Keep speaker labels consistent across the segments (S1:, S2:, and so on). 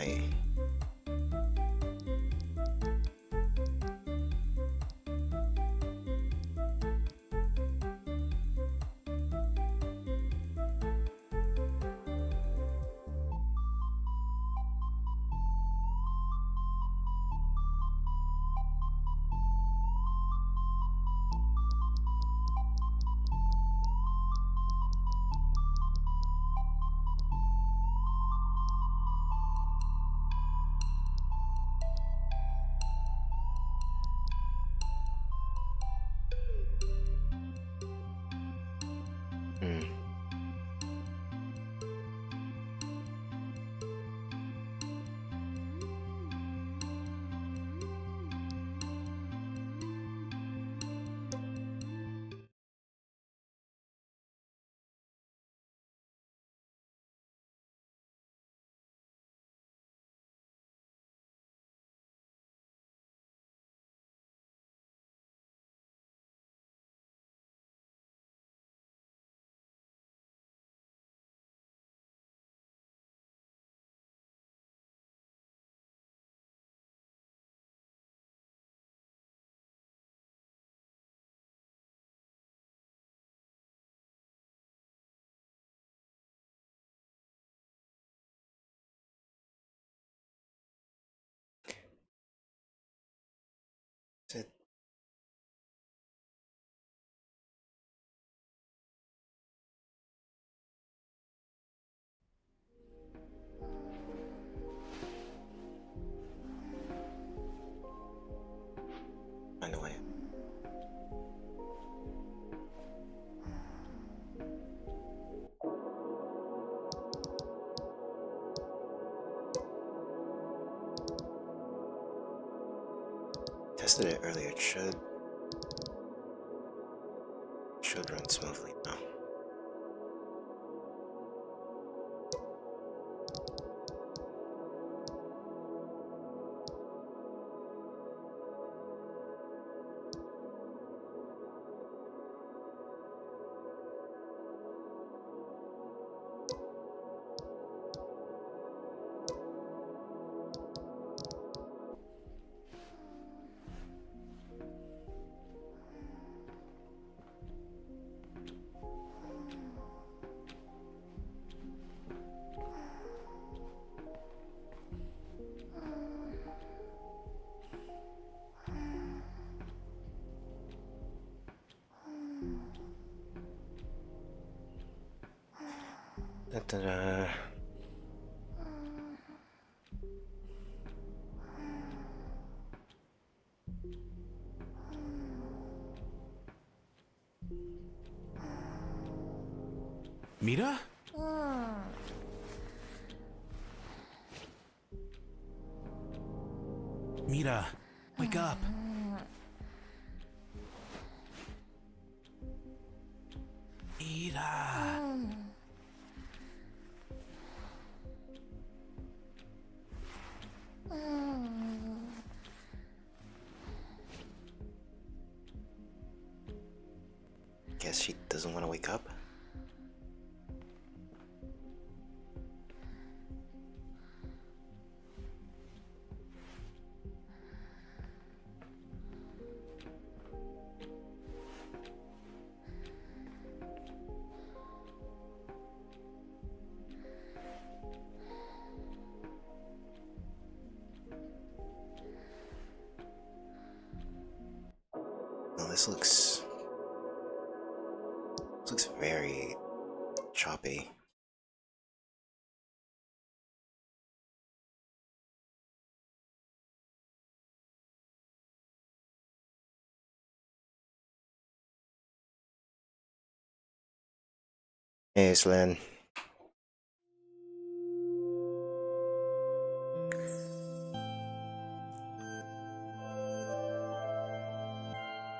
S1: my... Is it? I know I am. Tested it earlier. It should run smoothly now. Da-da-da.
S2: Mira? Mira, wake up. Mira.
S1: Guess she doesn't want to wake up. Well, this looks very choppy. Hey, Slan.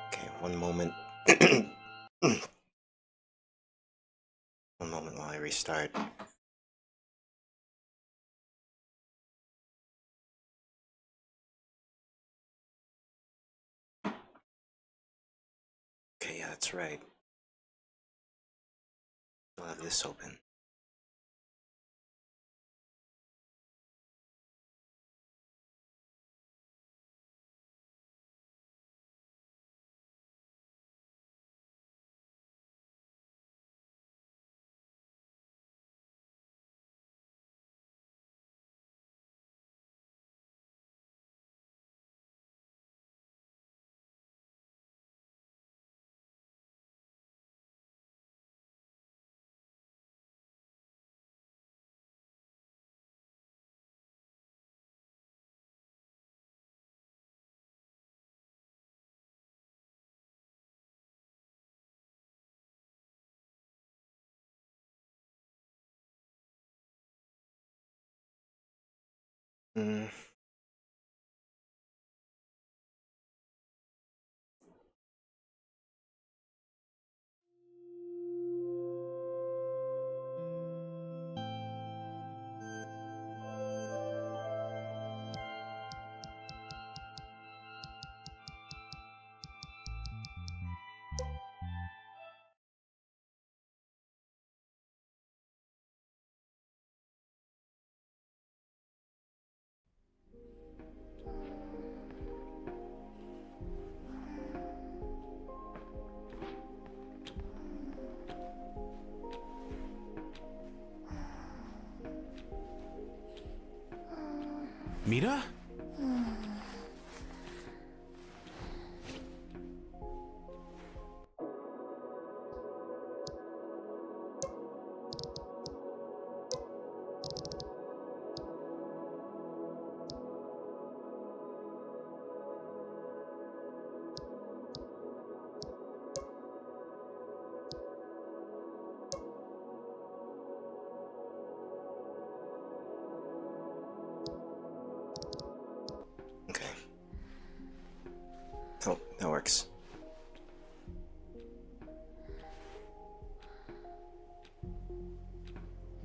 S1: Okay, one moment. One moment while I restart. Okay, yeah, that's right. I'll have this open. Hmm.
S2: Mira?
S1: Okay. Oh, that works.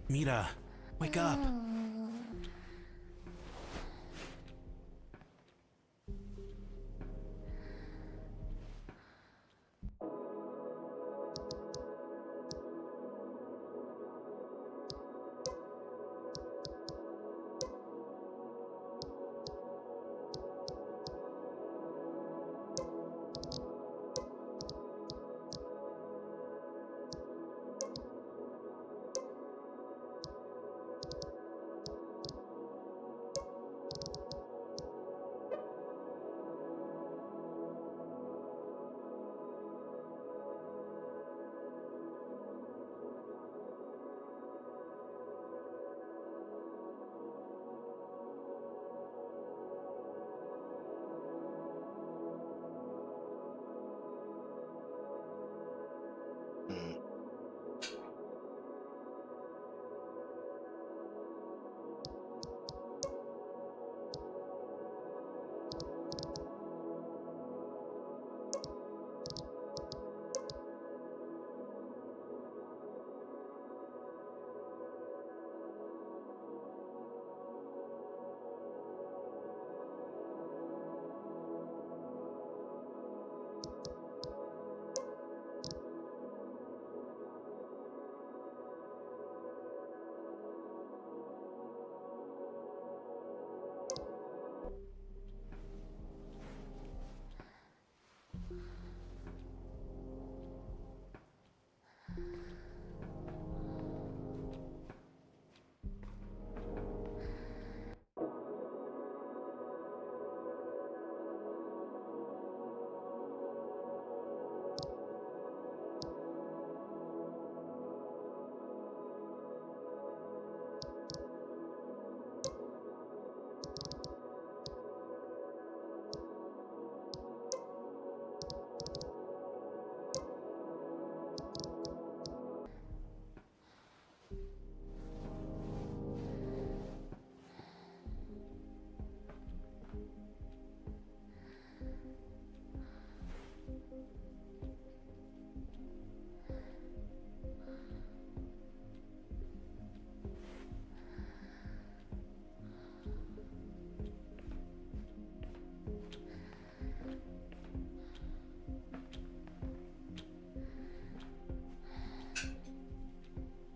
S2: Mira, wake up.
S1: Hmm.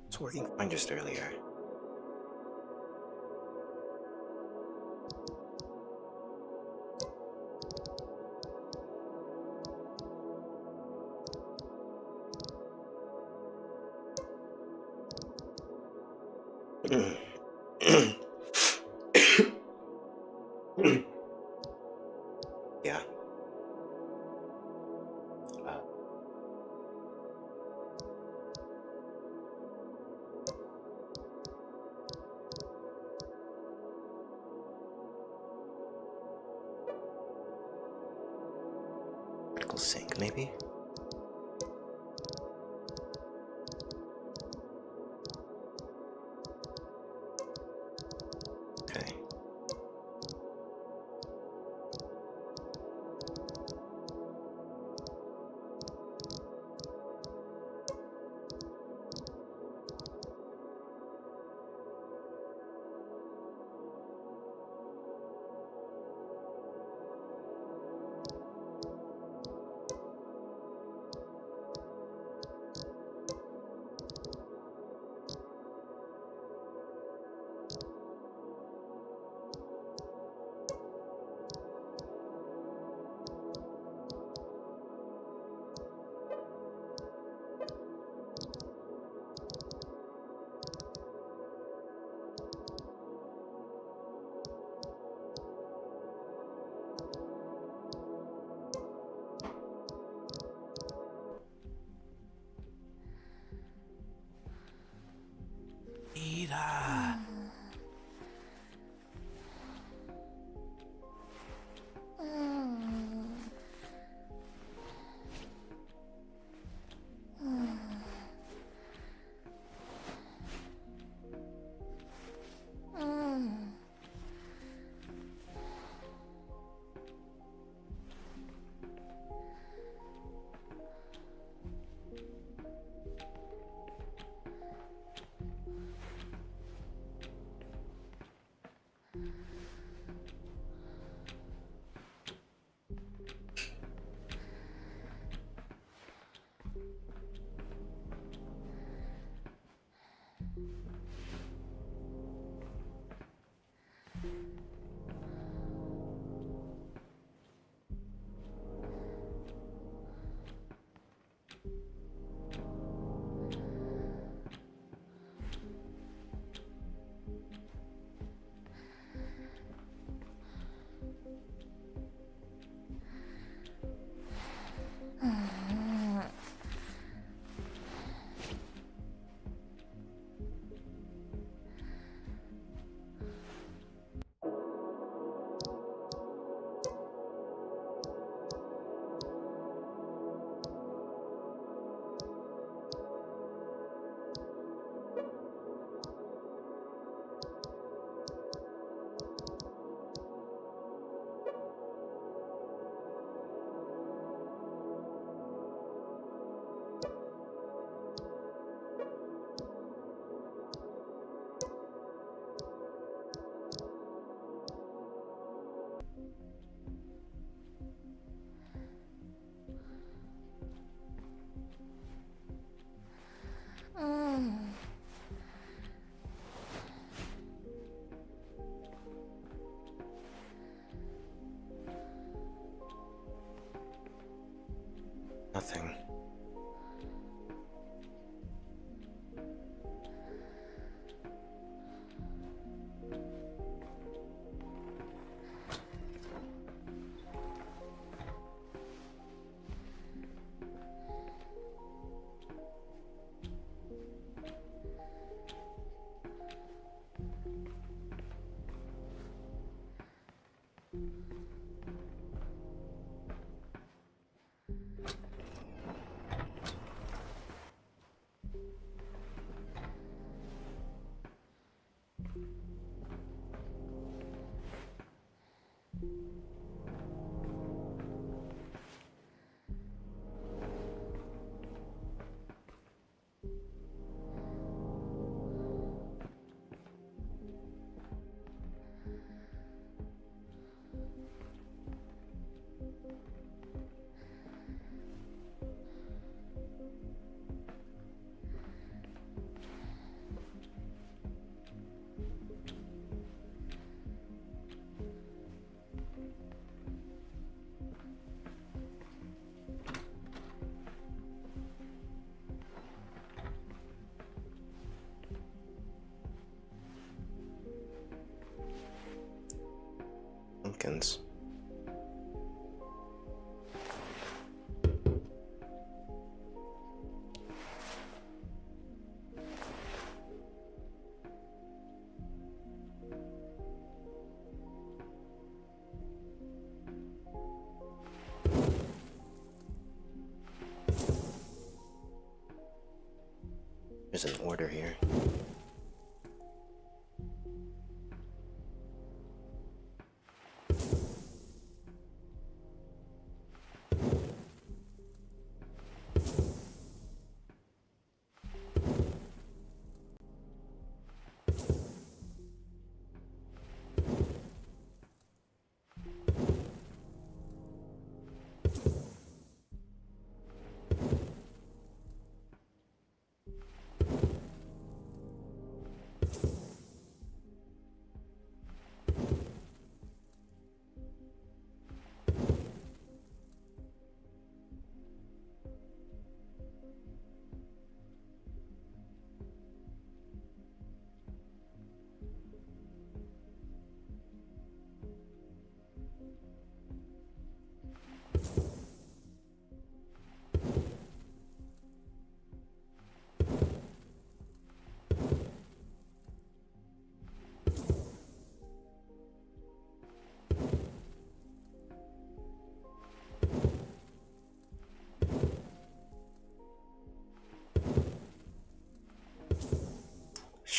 S1: It's working fine just earlier. Yeah. Uh, Critical sync, maybe? Okay. anything. Pumpkins. There's an order here.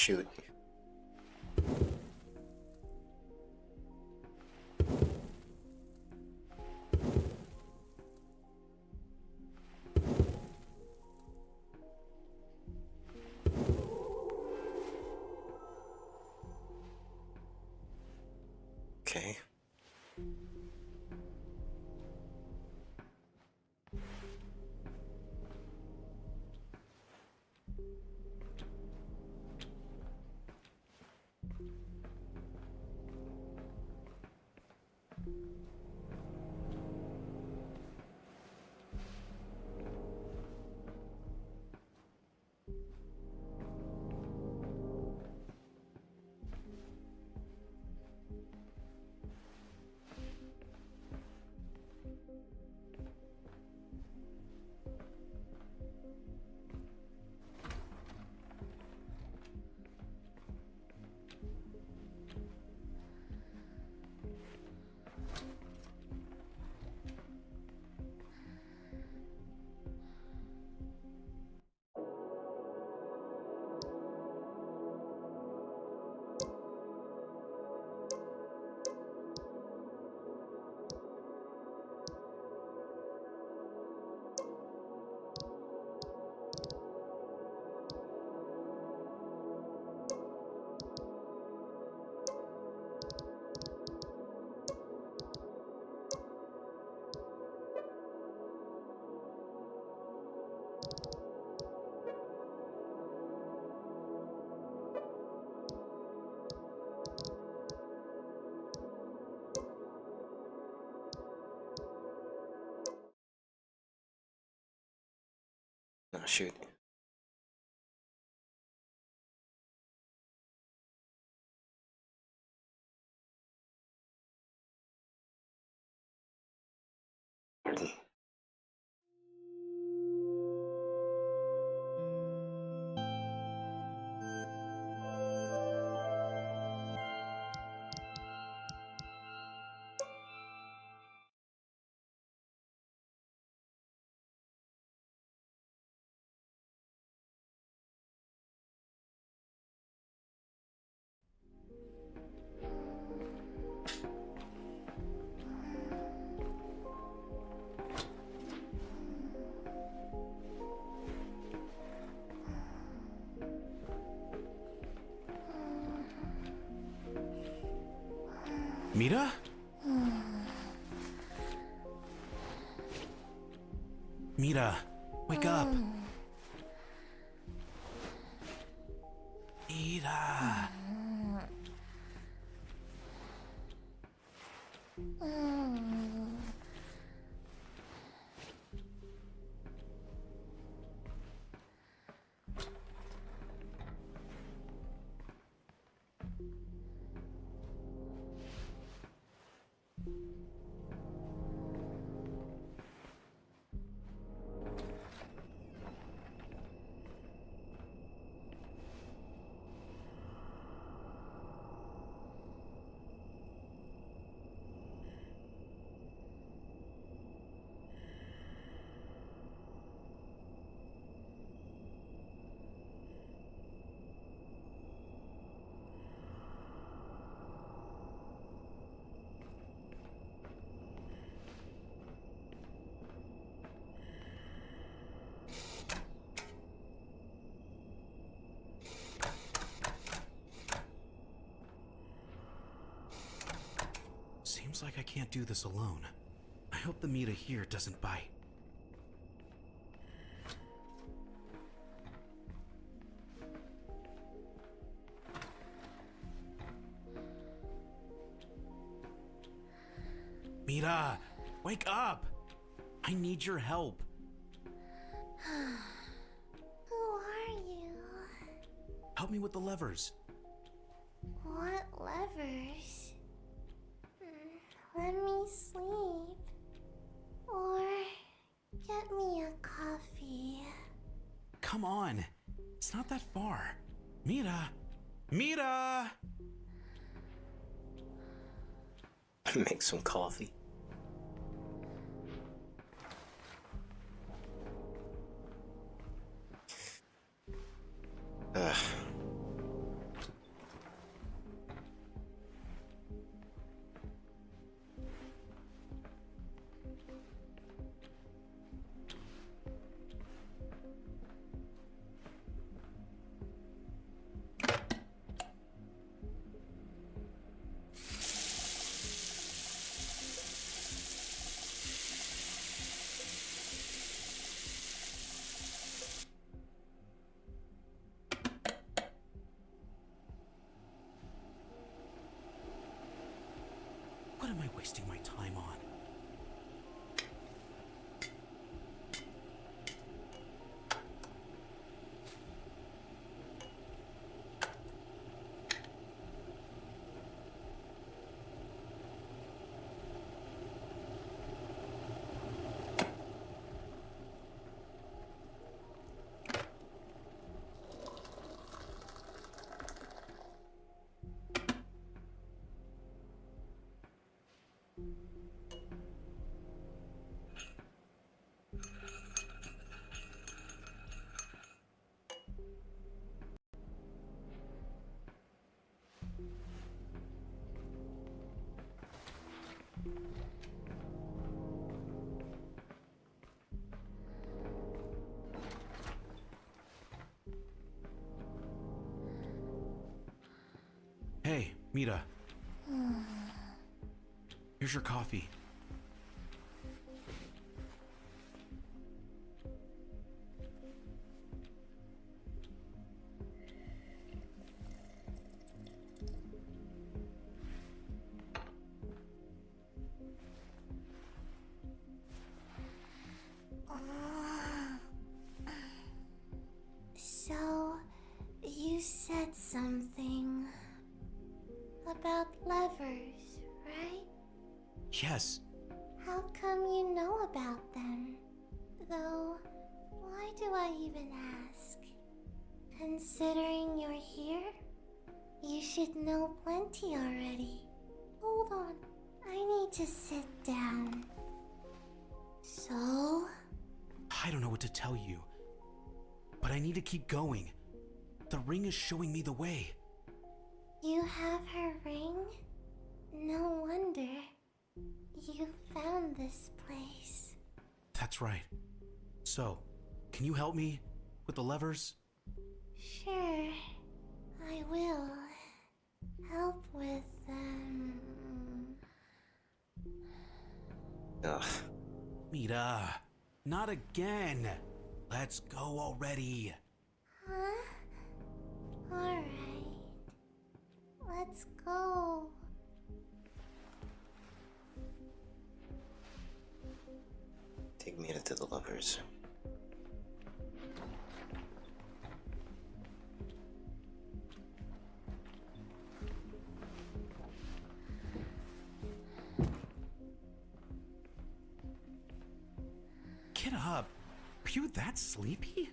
S1: Shoot. Okay. shoot. Pardon.
S2: Mira? Mira, wake up. Mira. Seems like I can't do this alone. I hope the Mira here doesn't bite. Mira, wake up! I need your help.
S3: Who are you?
S2: Help me with the levers.
S3: What levers? Let me sleep. Or get me a coffee.
S2: Come on. It's not that far. Mira! Mira!
S1: Make some coffee. Ugh.
S2: What am I wasting my time on? Hey, Mira. Here's your coffee.
S3: about levers, right?
S2: Yes.
S3: How come you know about them? Though, why do I even ask? Considering you're here, you should know plenty already. Hold on, I need to sit down. So?
S2: I don't know what to tell you, but I need to keep going. The ring is showing me the way.
S3: You have her ring? No wonder. You found this place.
S2: That's right. So, can you help me with the levers?
S3: Sure, I will. Help with,
S1: Ugh.
S2: Mita, not again. Let's go already.
S3: Huh? Alright. Let's go.
S1: Take me to the lovers.
S2: Get up. Are you that sleepy?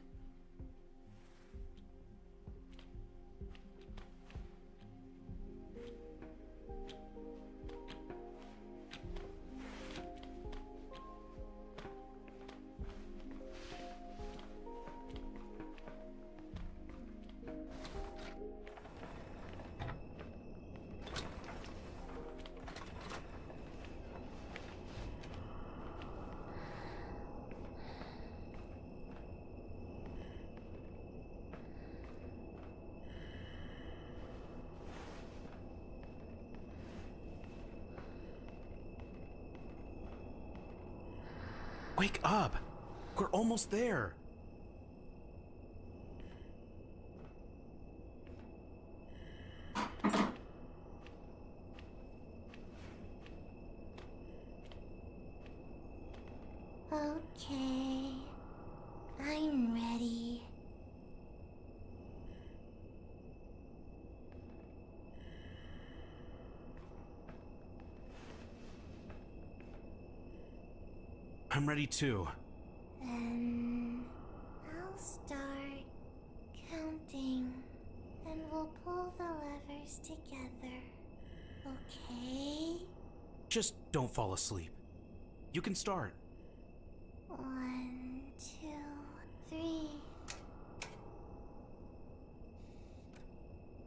S2: Wake up! We're almost there!
S3: Okay. I'm ready.
S2: I'm ready too.
S3: Then I'll start counting and we'll pull the levers together. Okay?
S2: Just don't fall asleep. You can start.
S3: 1, 2, 3.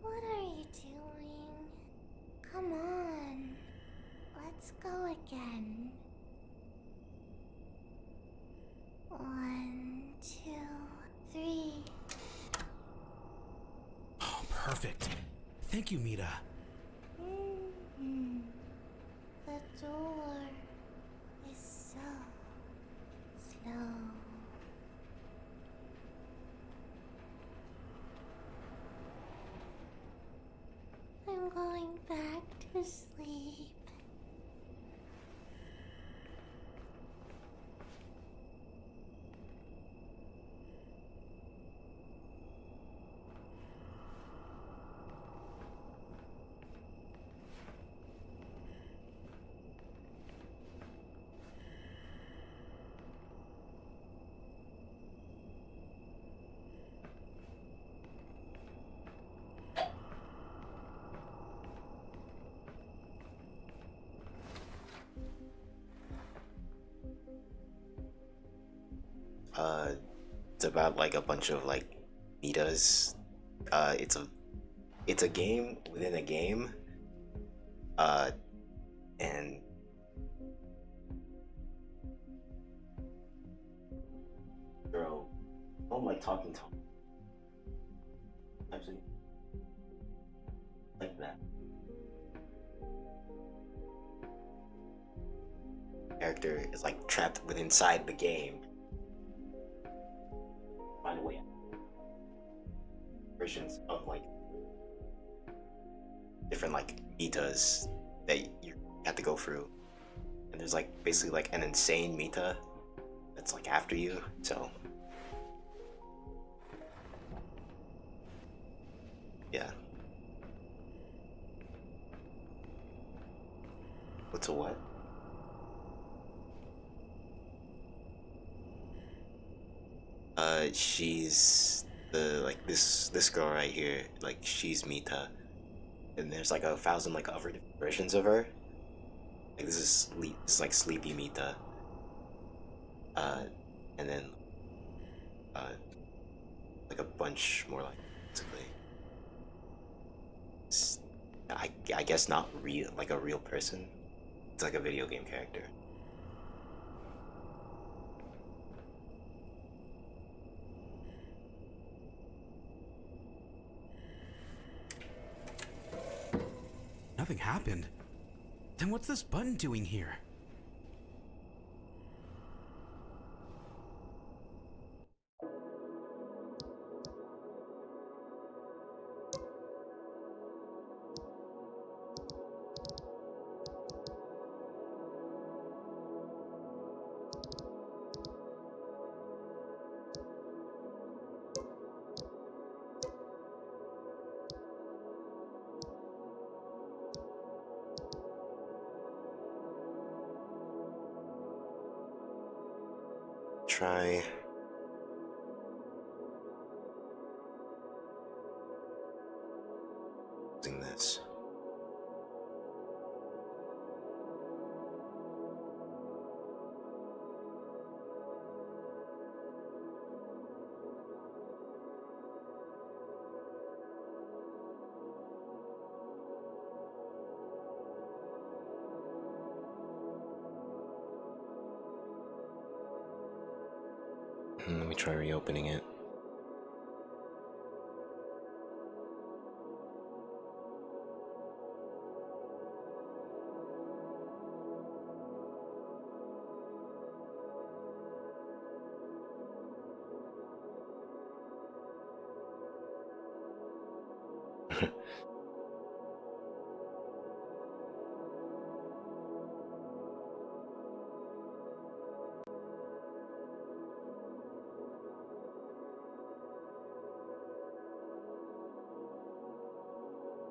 S3: What are you doing? Come on. Let's go again. 1, 2, 3.
S2: Oh, perfect. Thank you, Mita.
S3: Mhm. The door is so slow. I'm going back to sleep.
S1: It's about like a bunch of like metas. It's a game within a game. And bro, I don't like talking to him. Actually, like that. Character is like trapped within inside the game. Find a way out. Versions of like different like metas that you have to go through, and there's like basically like an insane meta that's like after you. So yeah, What's a what? She's this girl right here. Like, she's Mita, and there's like 1,000 like other different versions of her. Like, this is like Sleepy Mita. Uh, and then uh, like a bunch more like basically. It's, I guess not real, like a real person. It's like a video game character.
S2: Nothing happened. Then what's this button doing here?
S1: Try using this. Let me try reopening it.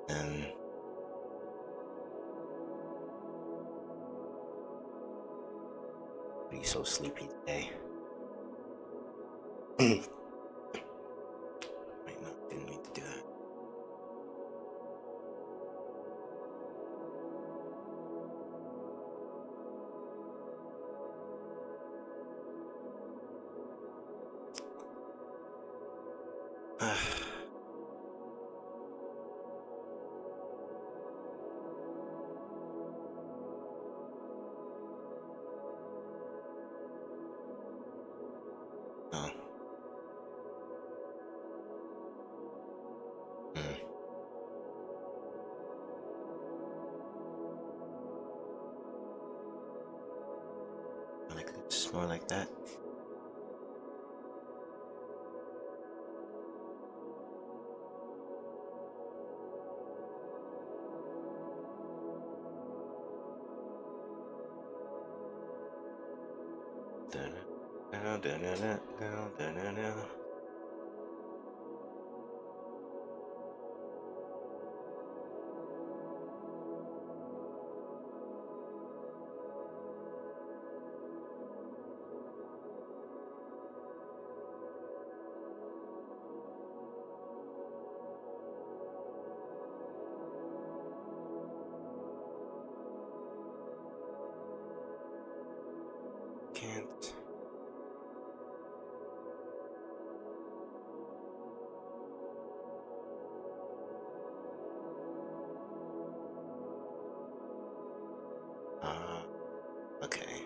S1: And are you so sleepy today? Wait, no, didn't mean to do that. Oh. Like this, more like that. Can't. Okay.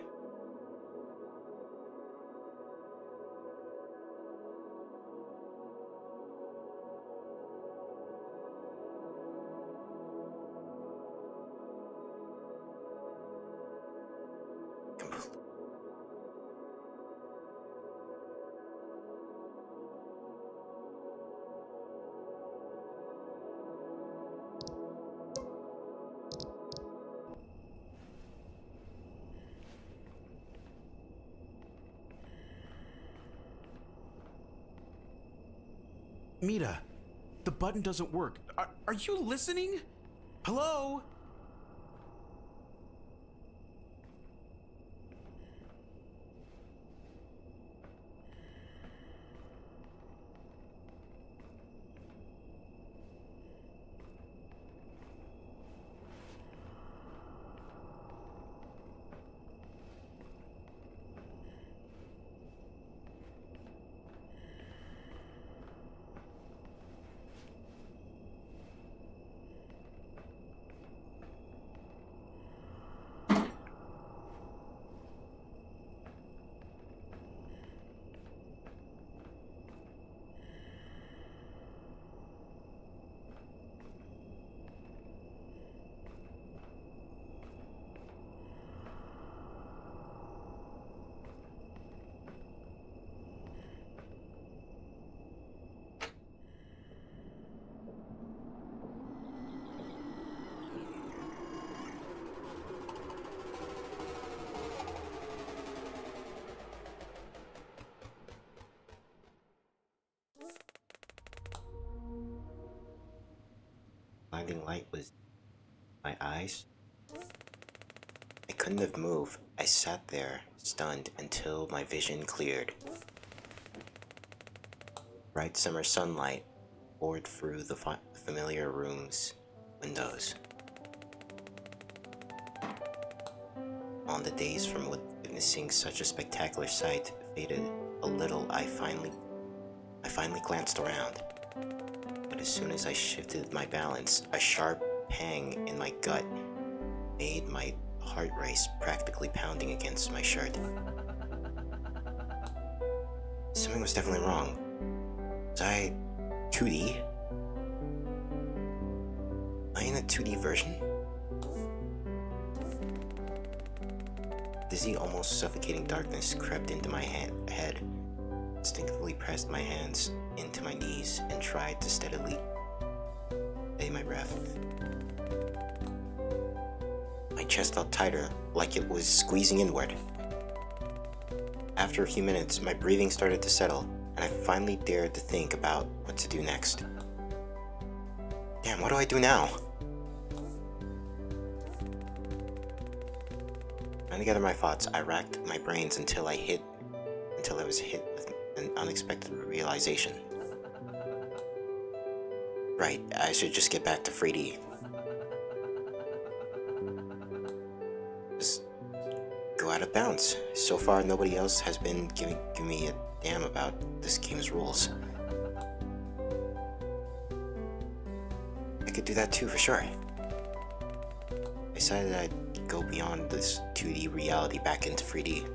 S2: Mita, the button doesn't work. Are you listening? Hello?
S1: blinding light was in my eyes. I couldn't have moved. I sat there, stunned, until my vision cleared. Bright summer sunlight poured through the familiar room's windows. On the days from witnessing such a spectacular sight faded a little, I finally glanced around. But as soon as I shifted my balance, a sharp pang in my gut made my heart race, practically pounding against my shirt. Something was definitely wrong. Was I 2D? Am I in a 2D version? Dizzy, almost suffocating darkness crept into my head. Instinctively pressed my hands into my knees and tried to steadily stay my breath. My chest felt tighter, like it was squeezing inward. After a few minutes, my breathing started to settle, and I finally dared to think about what to do next. Damn, what do I do now? Trying to gather my thoughts, I racked my brains until I was hit with an unexpected realization. Right, I should just get back to 3D. Just go out of bounds. So far, nobody else has been giving me a damn about this game's rules. I could do that too, for sure. I decided I'd go beyond this 2D reality back into 3D.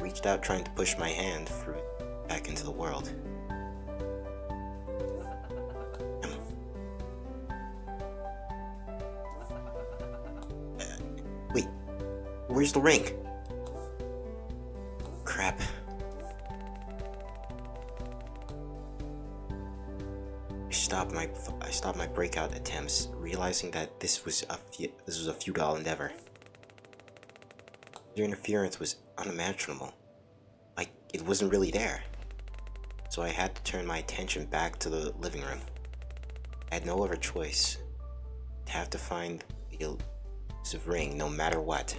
S1: Reached out, trying to push my hand through back into the world. Wait, where's the ring? Crap. I stopped my breakout attempts, realizing that this was a futile endeavor. Their interference was unimaginable. Like, it wasn't really there. So I had to turn my attention back to the living room. I had no other choice. I'd have to find the elusive ring no matter what.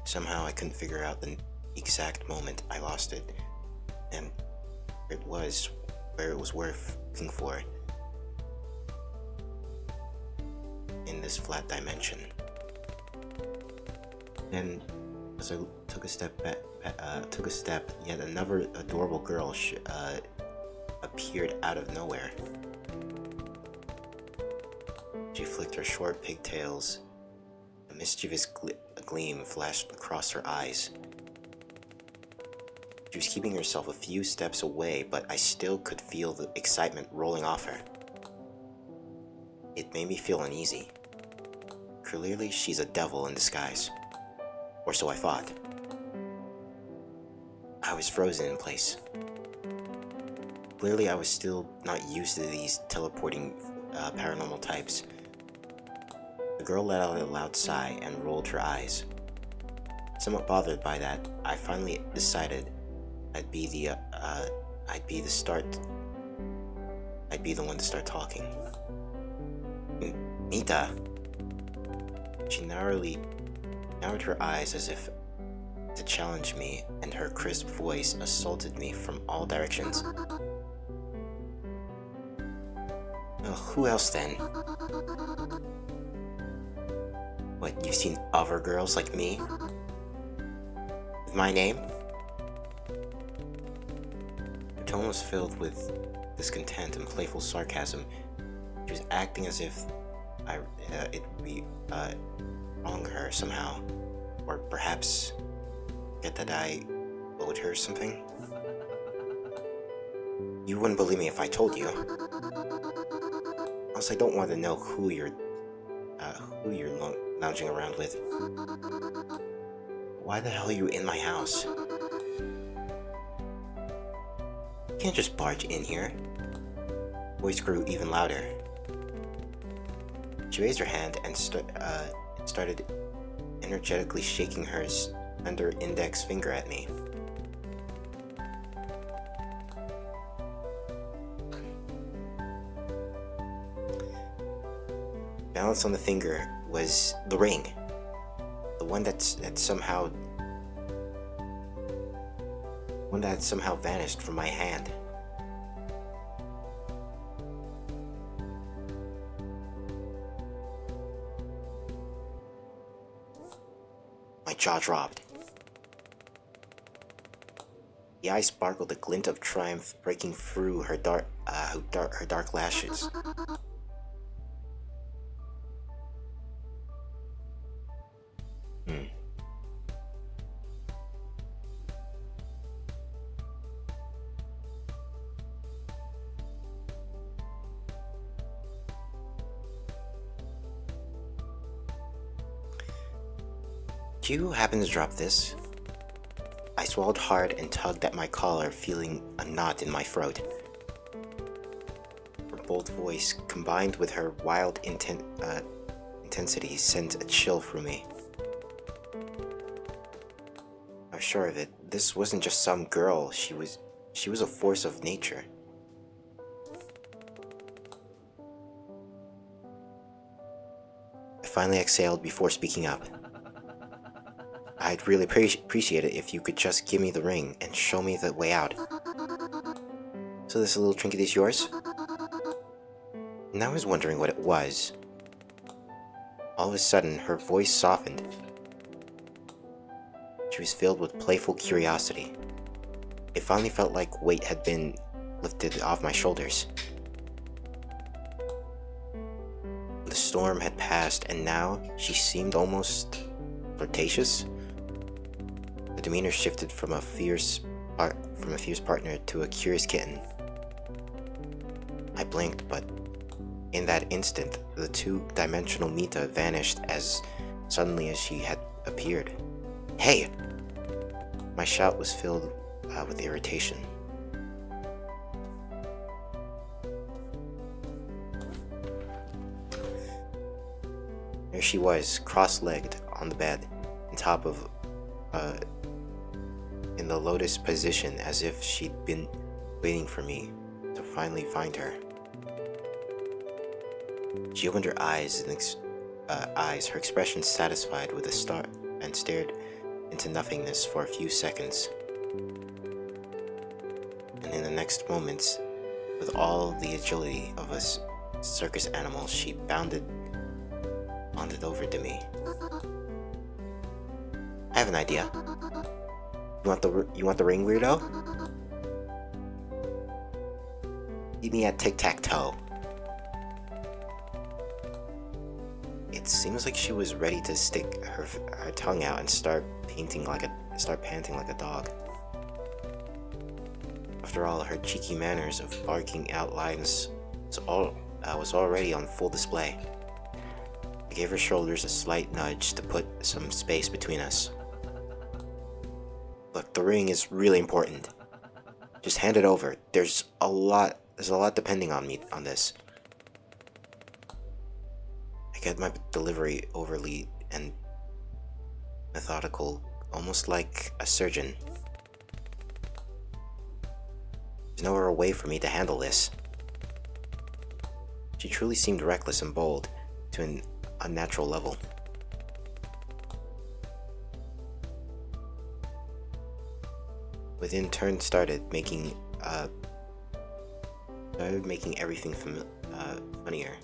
S1: Somehow I couldn't figure out the exact moment I lost it, and it was where it was worth looking for in this flat dimension. Then, as I took a step, yet another adorable girl appeared out of nowhere. She flicked her short pigtails. A mischievous gleam flashed across her eyes. She was keeping herself a few steps away, but I still could feel the excitement rolling off her. It made me feel uneasy. Clearly, she's a devil in disguise. Or so I thought. I was frozen in place. Clearly, I was still not used to these teleporting paranormal types. The girl let out a loud sigh and rolled her eyes. Somewhat bothered by that, I finally decided I'd be the one to start talking. Mita. She narrowed her eyes as if to challenge me, and her crisp voice assaulted me from all directions. Who else then? What, you've seen other girls like me? With my name? Her tone was filled with discontent and playful sarcasm. She was acting as if it would be wrong her somehow, or perhaps get that I owed her something. You wouldn't believe me if I told you. Also, I don't want to know who you're lounging around with. Why the hell are you in my house? You can't just barge in here. Voice grew even louder. She raised her hand and started energetically shaking her slender index finger at me. Balanced on the finger was the ring. The one that somehow vanished from my hand. My jaw dropped. The eye sparkled a glint of triumph breaking through her dark lashes. Do you happen to drop this? I swallowed hard and tugged at my collar, feeling a knot in my throat. Her bold voice, combined with her wild intensity, sent a chill through me. I was sure of it. This wasn't just some girl. She was a force of nature. I finally exhaled before speaking up. I'd really appreciate it if you could just give me the ring and show me the way out. So this little trinket is yours? And I was wondering what it was. All of a sudden, her voice softened. She was filled with playful curiosity. It finally felt like weight had been lifted off my shoulders. The storm had passed, and now she seemed almost flirtatious. The demeanor shifted from a fierce partner to a curious kitten. I blinked, but in that instant, the two-dimensional Mita vanished as suddenly as she had appeared. Hey! My shout was filled with irritation. There she was, cross-legged on the bed, on top of in the lotus position, as if she'd been waiting for me to finally find her. She opened her eyes, her expression satisfied with a start, and stared into nothingness for a few seconds. And in the next moments, with all the agility of a circus animal, she bounded over to me. I have an idea. You want the ring, weirdo? Meet me at tic-tac-toe. It seems like she was ready to stick her tongue out and start panting like a dog. After all, her cheeky manners of barking out lines was already on full display. I gave her shoulders a slight nudge to put some space between us. Look, the ring is really important. Just hand it over. There's a lot depending on me on this. I get my delivery overly and methodical, almost like a surgeon. There's nowhere away for me to handle this. She truly seemed reckless and bold to an unnatural level. Within turn started making everything funnier.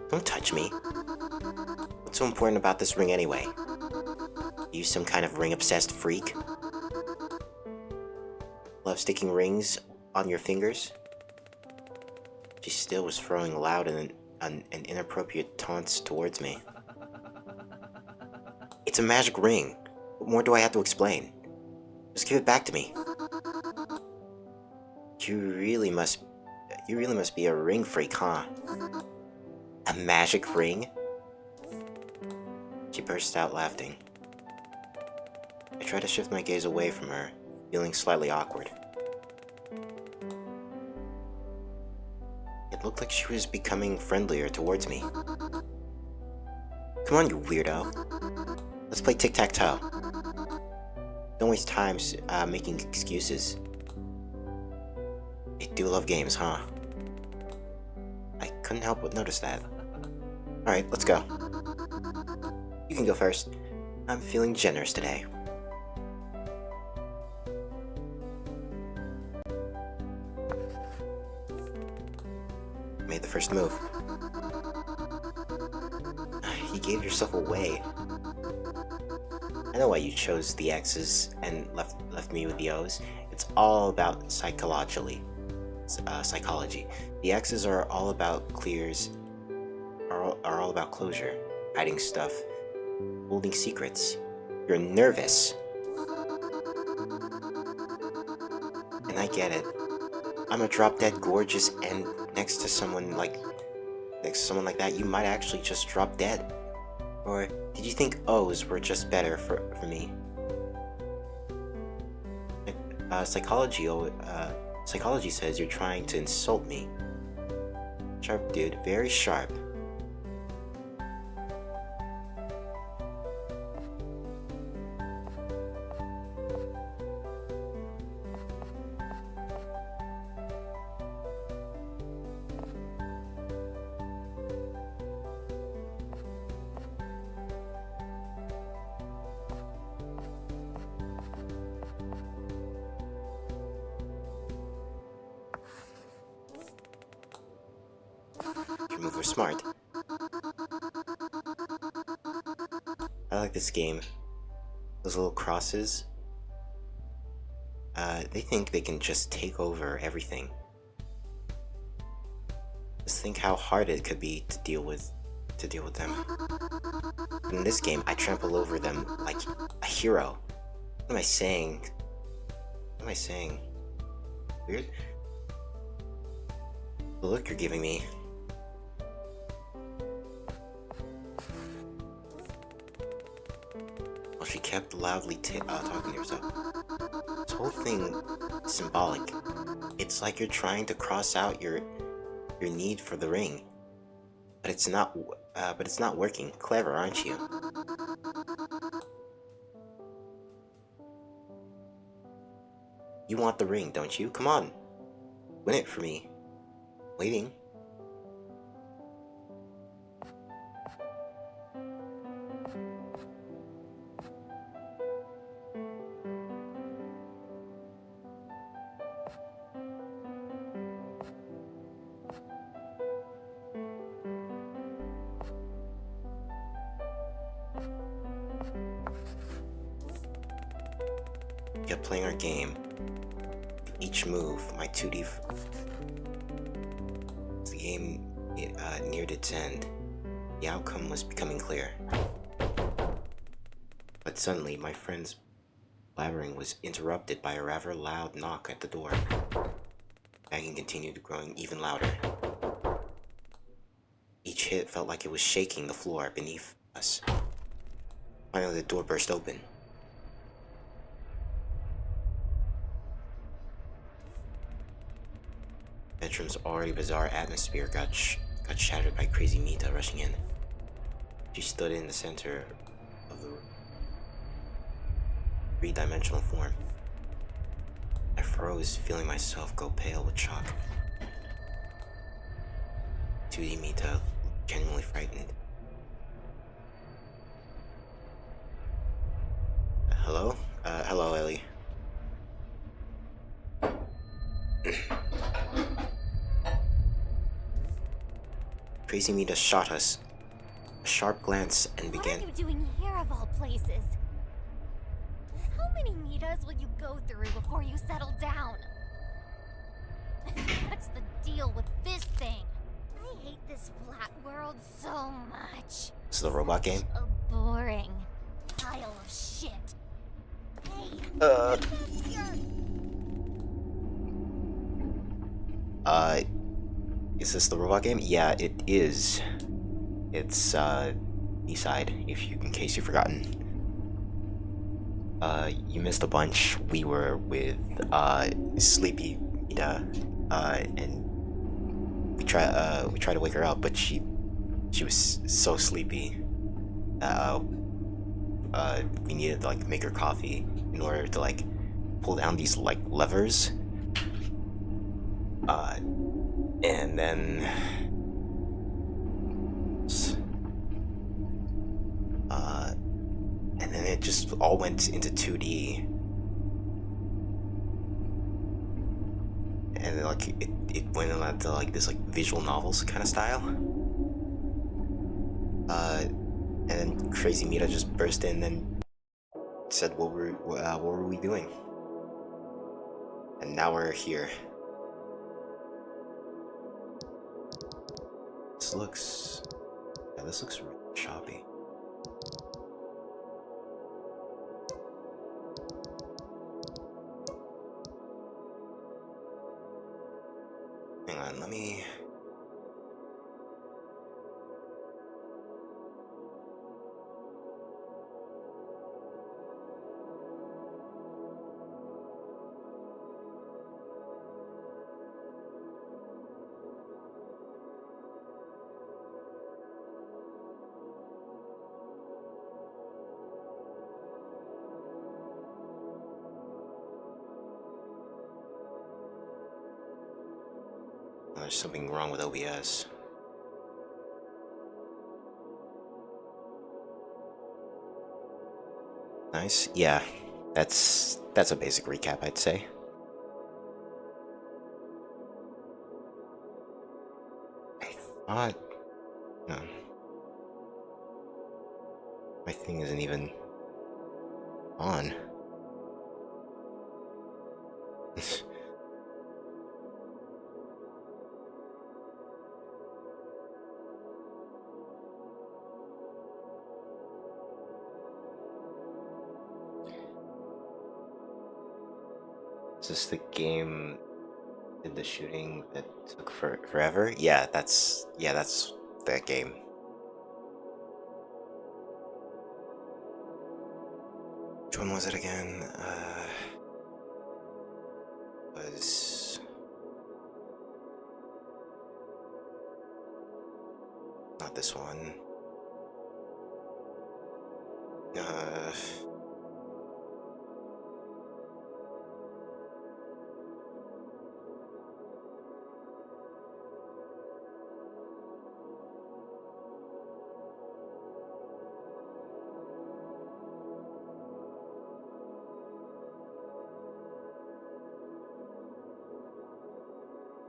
S1: Don't touch me. What's so important about this ring anyway? Are you some kind of ring-obsessed freak? Love sticking rings on your fingers? She still was throwing loud and inappropriate taunts towards me. It's a magic ring. What more do I have to explain? Just give it back to me. You really must be a ring freak, huh? A magic ring? She burst out laughing. I tried to shift my gaze away from her, feeling slightly awkward. It looked like she was becoming friendlier towards me. Come on, you weirdo. Let's play tic-tac-toe. Don't waste time making excuses. You do love games, huh? I couldn't help but notice that. Alright, let's go. You can go first. I'm feeling generous today. Made the first move. You gave yourself away. I know why you chose the X's and left me with the O's. It's all about psychology. The X's are all about are all about closure, hiding stuff, holding secrets. You're nervous. And I get it. I'm a drop-dead gorgeous, and next to someone like that, you might actually just drop dead. Or did you think O's were just better for me? Psychology says you're trying to insult me. Sharp dude, very sharp. Your moves are smart. I like this game. Those little crosses. They think they can just take over everything. Just think how hard it could be to deal with them. In this game, I trample over them like a hero. What am I saying? What am I saying? Weird? The look you're giving me. Well, she kept loudly talking to herself. This whole thing is symbolic. It's like you're trying to cross out your need for the ring, but it's not working. Clever, aren't you? You want the ring, don't you? Come on, win it for me. Waiting. Kept playing our game. Each move, my 2D. The game neared its end. The outcome was becoming clear. But suddenly, my friend's blabbering was interrupted by a rather loud knock at the door. Banging continued, growing even louder. Each hit felt like it was shaking the floor beneath us. Finally, the door burst open. Bedroom's already bizarre atmosphere got shattered by crazy Mita rushing in. She stood in the center of the three-dimensional form. I froze, feeling myself go pale with shock. 2D Mita, genuinely frightened. Hello? Hello, Ellie. Crazy Mita shot us a sharp glance and began.
S4: What are you doing here of all places? How many Mitas will you go through before you settle down? What's the deal with this thing? I hate this flat world so much.
S1: This is the robot game?
S4: A boring pile of shit. Hey,
S1: Is this the robot game? Yeah, it is. It's, MiSide, in case you've forgotten. You missed a bunch. We were with, Sleepy Mita, and we tried to wake her up, but she was so sleepy that, we needed to, like, make her coffee in order to, like, pull down these, like, levers. And then just all went into 2D. And like it went into like this like visual novels kind of style. And then Crazy Mita just burst in and said, what were we doing?" And now we're here. This looks really choppy. Hang on, let me. There's something wrong with OBS. Nice. Yeah, that's a basic recap, I'd say. I thought, no, my thing isn't even on. Is this the game did the shooting that took forever? Yeah, that's that game. Which one was it again? Was not this one.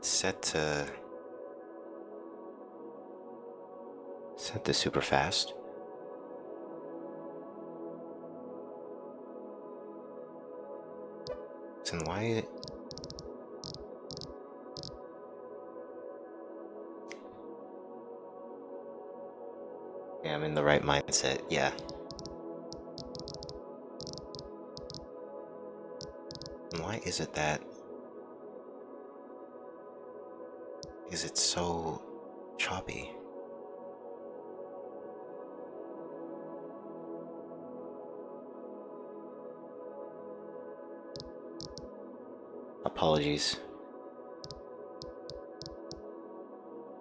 S1: Set to super fast. And why? Yeah, I'm in the right mindset. Yeah. And why is it that? Is it so choppy? Apologies.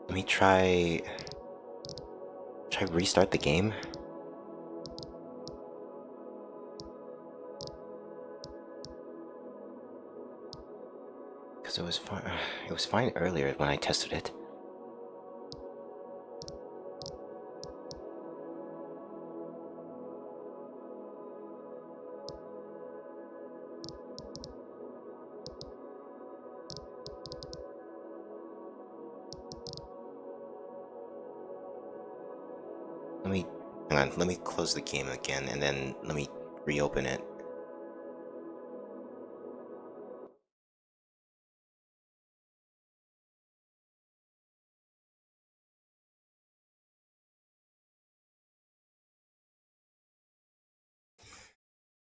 S1: Let me try restart the game. Because it was fine. It was fine earlier when I tested it. Hang on, let me close the game again and then let me reopen it.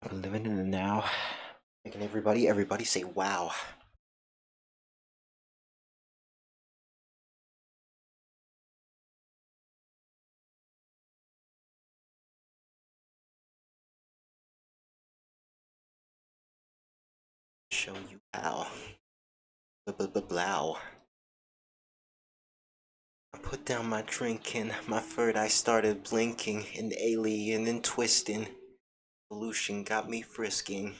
S1: I'm living in the now. Making everybody say wow. Show you how. Blow. I put down my drinking, my third eye started blinking, and alien and twisting. Pollution got me frisking.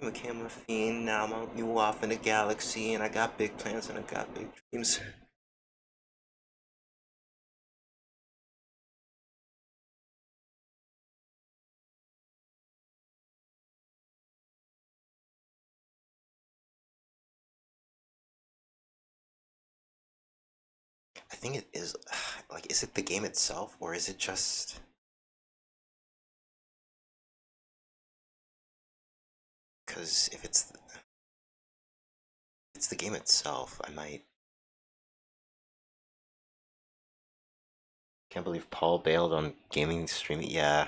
S1: Became a fiend, now I'm out new off in the galaxy, and I got big plans and I got big dreams. I think it is. Like, is it the game itself, or is it just? Because if it's the game itself, I might. Can't believe Paul bailed on gaming streaming. Yeah,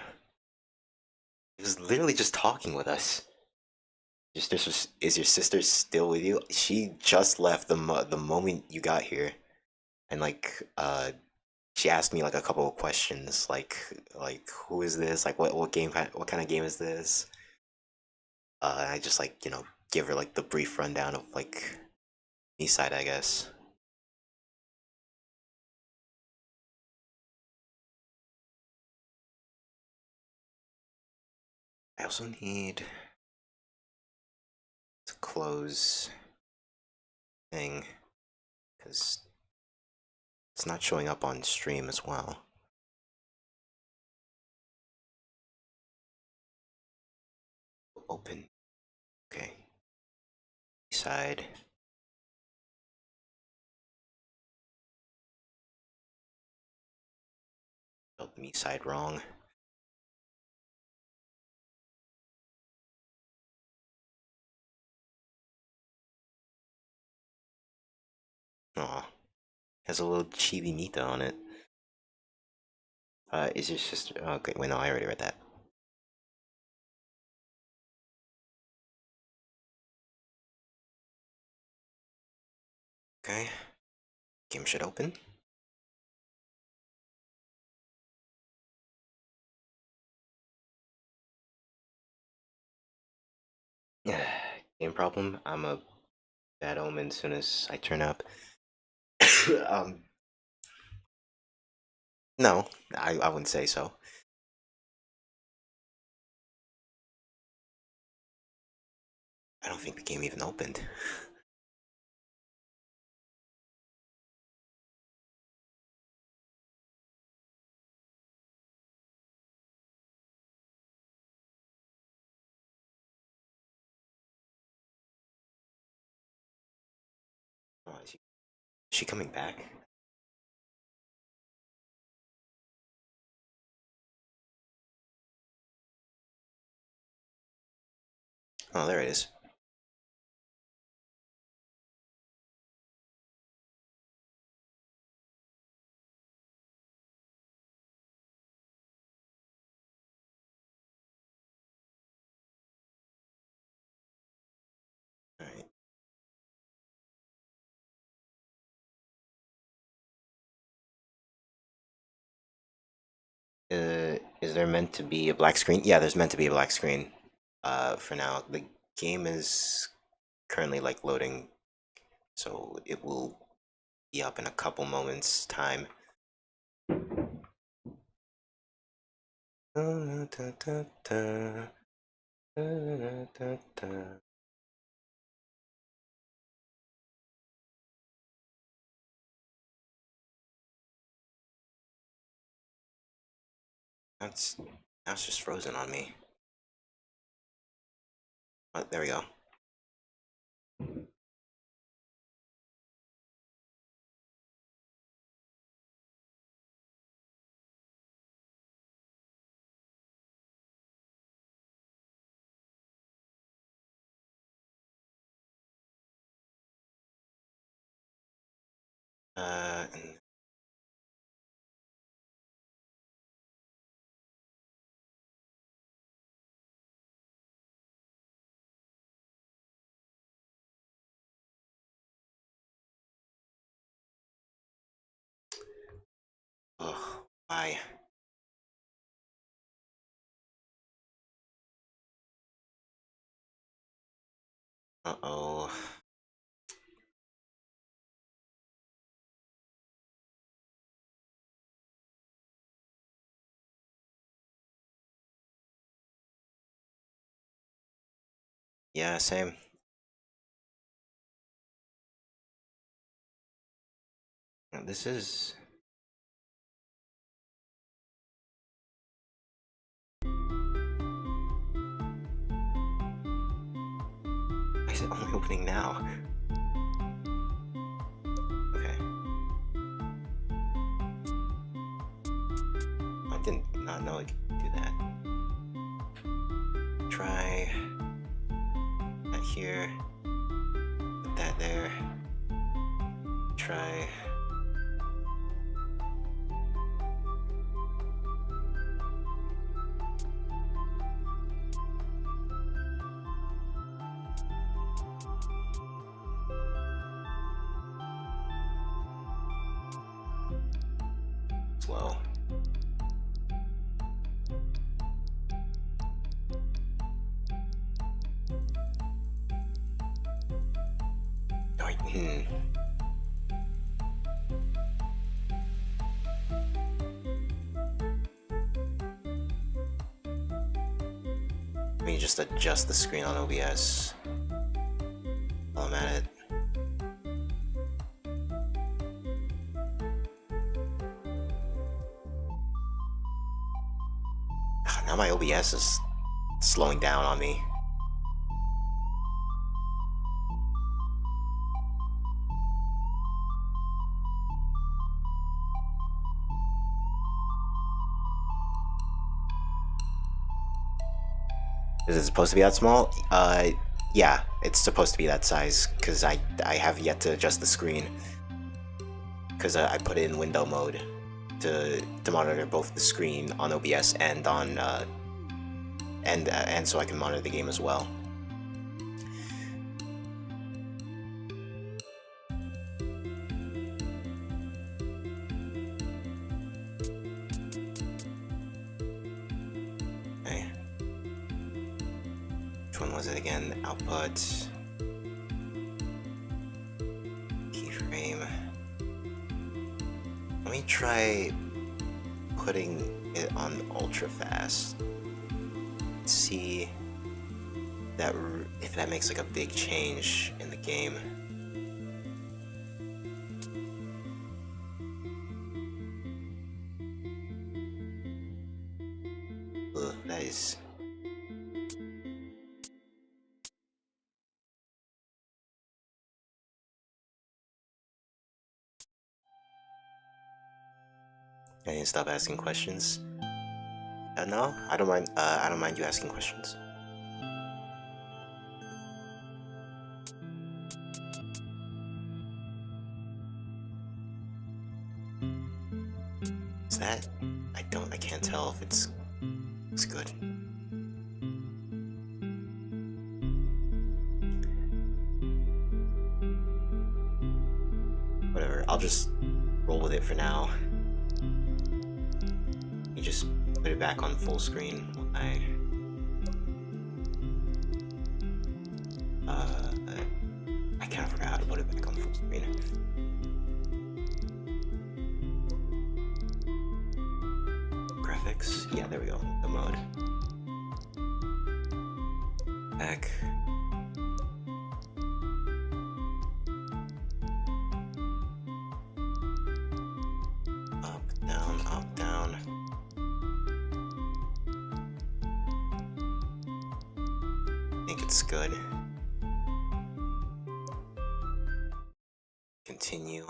S1: he was literally just talking with us. Is your sister still with you? She just left the moment you got here, and like she asked me like a couple of questions, like who is this? Like what kind of game is this? I just like give her like the brief rundown of like MiSide, I guess. I also need to close thing because it's not showing up on stream as well. Open. Okay. Side. Spelled me side wrong. Aw. Has a little chibi Nita on it. Is your sister? Oh, okay, wait, no, I already read that. Okay. Game should open. Game problem. I'm a bad omen as soon as I turn up. um, no, I wouldn't say so. I don't think the game even opened. Oh, is she coming back? Oh, there it is. All right. Is there meant to be a black screen? Yeah, there's meant to be a black screen. For now, the game is currently like loading, so it will be up in a couple moments time. That's now it's just frozen on me. Oh, there we go. And oh, why? Uh-oh. Yeah, same. This is. Why is it only opening now? Okay. not know I can do that. Try that here. Put that there. Try. Slow. Let me just adjust the screen on OBS while I'm at it. Now my OBS is slowing down on me. Is it supposed to be that small? Yeah, it's supposed to be that size, because I have yet to adjust the screen. Because I put it in window mode to monitor both the screen on OBS and on and so I can monitor the game as well. Okay. Which one was it again? Output. Keyframe. Let me try putting it on ultra fast. See that if that makes like a big change in the game. Ugh, that is. I need to stop asking questions. No, I don't mind. I don't mind you asking questions. Is that? I can't tell if it's good. Whatever. I'll just roll with it for now. You just put it back on full screen. I kind of forgot how to put it back on full screen. Graphics? Yeah, there we go. The mode. Back. Up, down, up, down. I think it's good. Continue.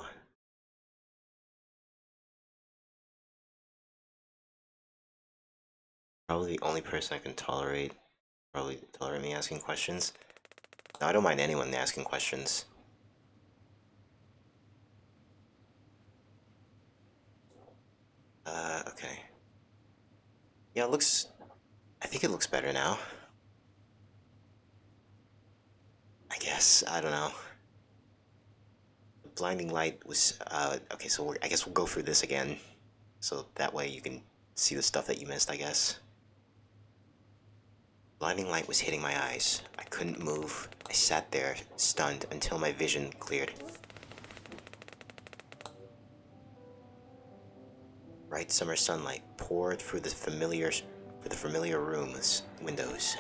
S1: Probably the only person I can tolerate me asking questions. No, I don't mind anyone asking questions. Okay. Yeah, I think it looks better now. I guess, I don't know. The blinding light was, okay, so I guess we'll go through this again. So that way you can see the stuff that you missed, I guess. Blinding light was hitting my eyes. I couldn't move. I sat there, stunned, until my vision cleared. Bright summer sunlight poured through the familiar room's windows.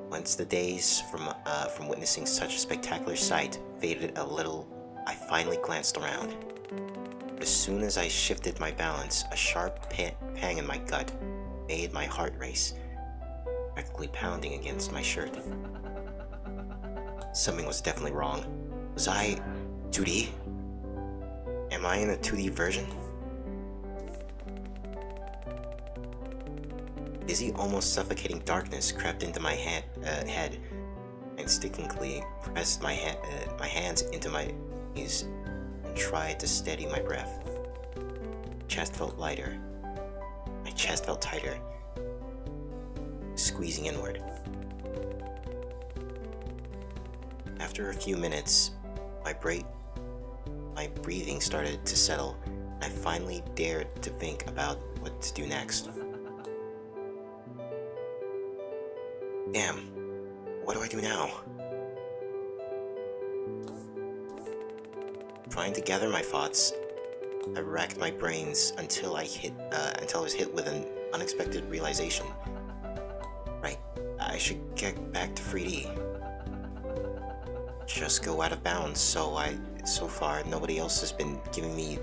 S1: Once the days from witnessing such a spectacular sight faded a little, I finally glanced around. But as soon as I shifted my balance, a sharp pang in my gut made my heart race, practically pounding against my shirt. Something was definitely wrong. Was I 2D? Am I in a 2D version? Dizzy, almost suffocating darkness crept into my head, and instinctively pressed my hands into my knees and tried to steady my breath. Chest felt lighter. My chest felt tighter, squeezing inward. After a few minutes, my breathing started to settle, and I finally dared to think about what to do next. Damn, what do I do now? Trying to gather my thoughts, I racked my brains until I was hit with an unexpected realization. Right, I should get back to 3D. Just go out of bounds. So far, nobody else has been giving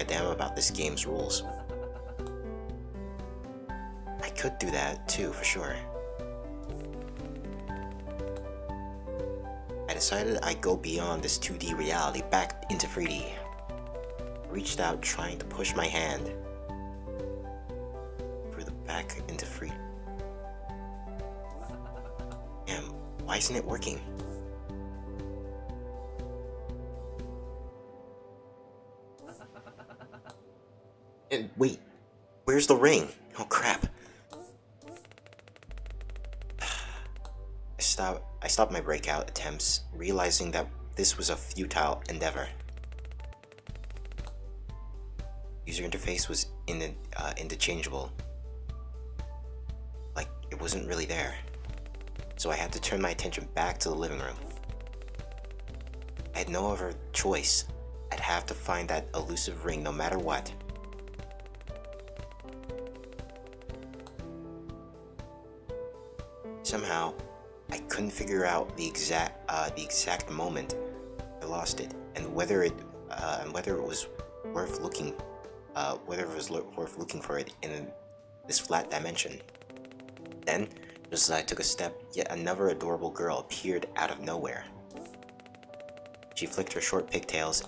S1: a damn about this game's rules. I could do that too, for sure. I decided I'd go beyond this 2D reality back into 3D. I reached out, trying to push my hand through the back into 3D. Damn, why isn't it working? And wait, where's the ring? Oh crap. I stopped my breakout attempts, realizing that this was a futile endeavor. User interface was interchangeable. Like, it wasn't really there. So I had to turn my attention back to the living room. I had no other choice. I'd have to find that elusive ring no matter what. Somehow, I couldn't figure out the exact moment I lost it, and whether it was worth looking for it in this flat dimension. Then, just as I took a step, yet another adorable girl appeared out of nowhere. She flicked her short pigtails,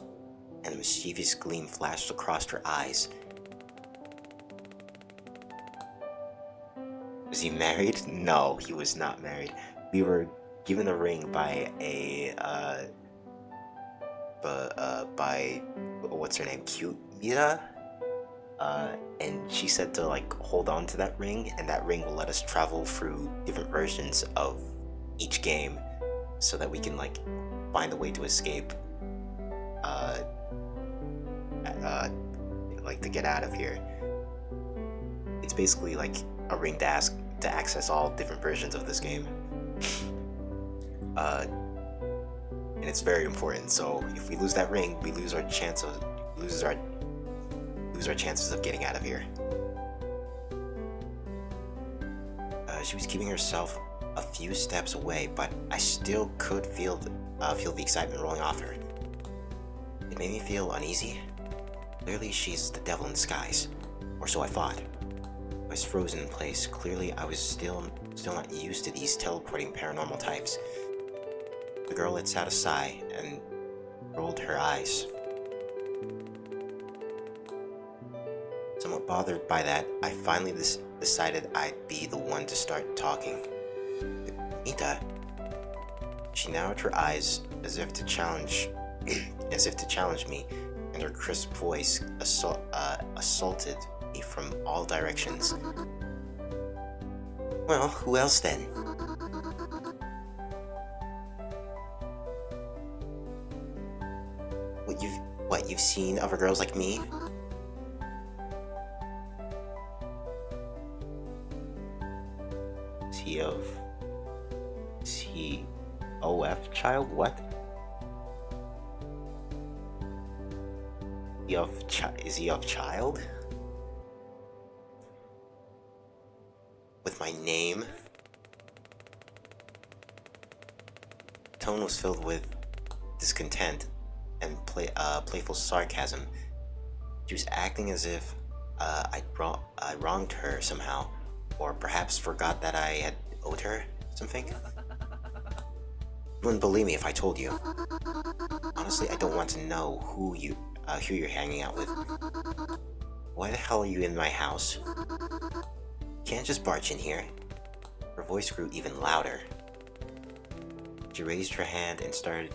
S1: and a mischievous gleam flashed across her eyes. Was he married? No, he was not married. We were given a ring by by what's her name? Cute Mira? And she said to like hold on to that ring, and that ring will let us travel through different versions of each game so that we can like find a way to escape like to get out of here. It's basically like a ring to access all different versions of this game. And it's very important, so if we lose that ring, we lose our chances of getting out of here. She was keeping herself a few steps away, but I still could feel the excitement rolling off her. It made me feel uneasy. Clearly she's the devil in disguise, or so I thought. I was frozen in place. Clearly I was still not used to these teleporting paranormal types. The girl lets out a sigh and rolled her eyes. Somewhat bothered by that, I finally decided I'd be the one to start talking. Mita. She narrowed her eyes as if to challenge me, and her crisp voice assaulted me from all directions. Well, who else then? You've seen other girls like me? T-O-F child? What? Is he of child? With my name? The tone was filled with discontent and playful sarcasm. She was acting as if I wronged her somehow, or perhaps forgot that I had owed her something. You wouldn't believe me if I told you. Honestly, I don't want to know who you're hanging out with. Why the hell are you in my house? You can't just barge in here. Her voice grew even louder. She raised her hand and started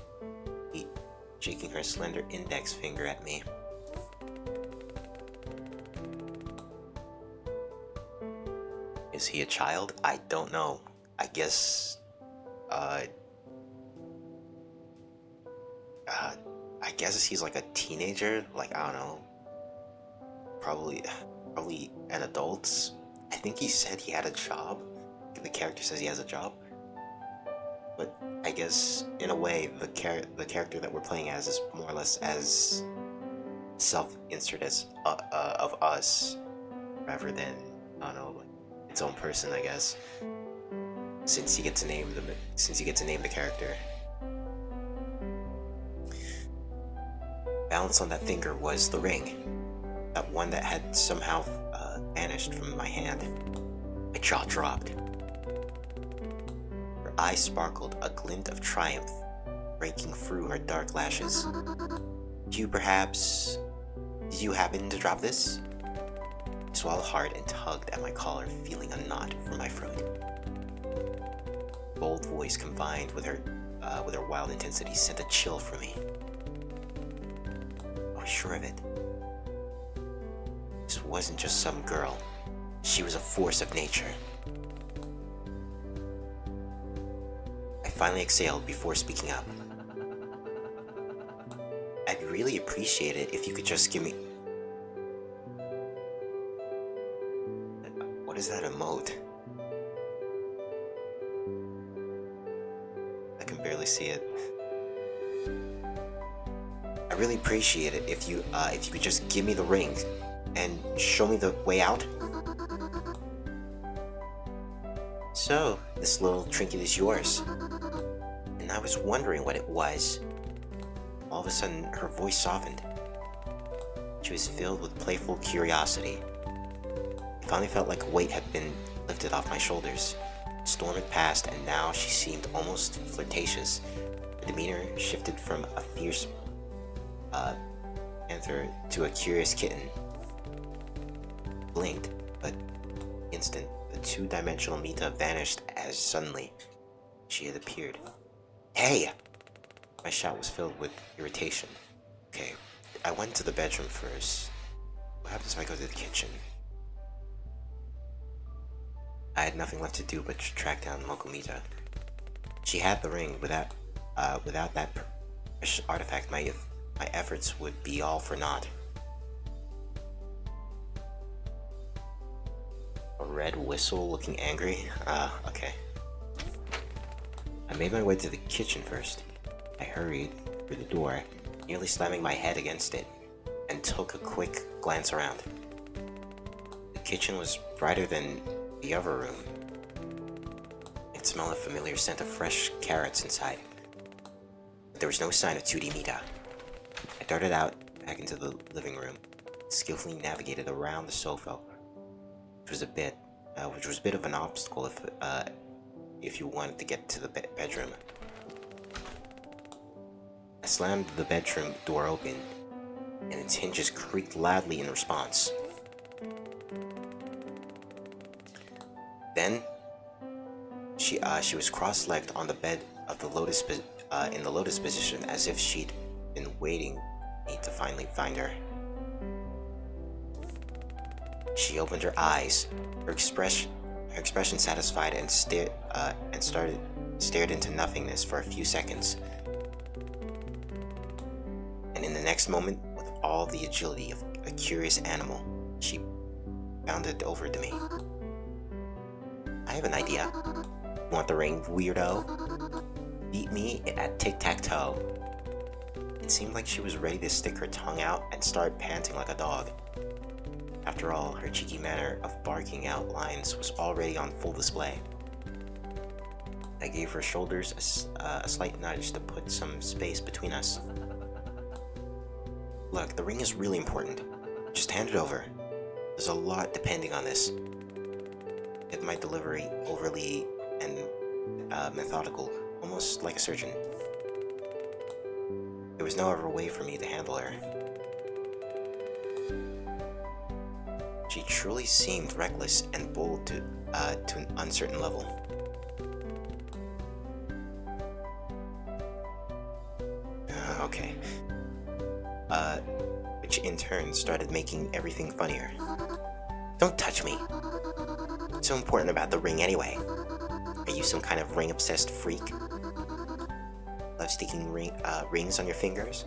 S1: shaking her slender index finger at me. Is he a child? I don't know. I guess, I guess he's like a teenager. Like, I don't know. Probably an adult. I think he said he had a job. The character says he has a job. But I guess, in a way, the character that we're playing as is more or less as self-insert as of us, rather than, I don't know, like its own person, I guess. Since you get to name the character. Balanced on that finger was the ring, that one that had somehow vanished from my hand. My jaw dropped. Her eyes sparkled, a glint of triumph breaking through her dark lashes. Did you happen to drop this? I swallowed hard and tugged at my collar, feeling a knot from my throat. Bold voice combined with her wild intensity sent a chill through me. I was sure of it. This wasn't just some girl. She was a force of nature. I finally exhaled before speaking up. I'd really appreciate it if you could just give me... What is that emote? I can barely see it. I really appreciate it if you could just give me the ring and show me the way out. So, this little trinket is yours. And I was wondering what it was. All of a sudden, her voice softened. She was filled with playful curiosity. I finally felt like a weight had been lifted off my shoulders. The storm had passed, and now she seemed almost flirtatious. Her demeanor shifted from a fierce panther to a curious kitten. Blinked, but instant, the two-dimensional Mita vanished as suddenly she had appeared. Hey! My shout was filled with irritation. Okay, I went to the bedroom first. What happens if I go to the kitchen? I had nothing left to do but to track down Mokomita. She had the ring. Without that precious artifact, my efforts would be all for naught. A red whistle looking angry? Okay. I made my way to the kitchen first. I hurried through the door, nearly slamming my head against it, and took a quick glance around. The kitchen was brighter than the other room. It smelled a familiar scent of fresh carrots inside. But there was no sign of 2D Mita. I darted out back into the living room, skillfully navigated around the sofa, which was a bit of an obstacle if you wanted to get to the bedroom. I slammed the bedroom door open, and its hinges creaked loudly in response. Then, she was cross-legged on the bed of the in the lotus position, as if she'd been waiting me to finally find her. She opened her eyes, her expression satisfied, and stared into nothingness for a few seconds. And in the next moment, with all the agility of a curious animal, she bounded over to me. I have an idea. Want the ring, weirdo? Beat me at tic-tac-toe. It seemed like she was ready to stick her tongue out and start panting like a dog. After all, her cheeky manner of barking out lines was already on full display. I gave her shoulders a slight nudge to put some space between us. Look, the ring is really important. Just hand it over. There's a lot depending on this. If my delivery overly and methodical, almost like a surgeon. There was no other way for me to handle her. She truly seemed reckless and bold to an uncertain level. Okay. Which in turn started making everything funnier. Don't touch me. What's so important about the ring anyway? Are you some kind of ring-obsessed freak? Love sticking rings on your fingers?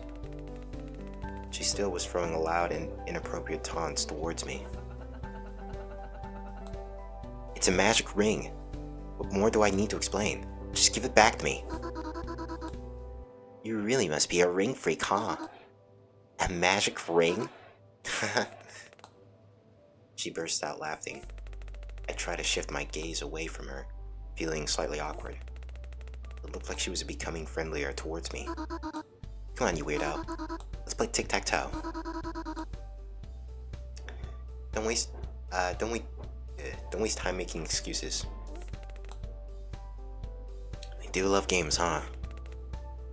S1: She still was throwing loud and inappropriate taunts towards me. It's a magic ring. What more do I need to explain? Just give it back to me. You really must be a ring freak, huh? A magic ring? She burst out laughing. I tried to shift my gaze away from her, feeling slightly awkward. It looked like she was becoming friendlier towards me. Come on, you weirdo. Let's play tic-tac-toe. Don't waste time making excuses. I do love games, huh? I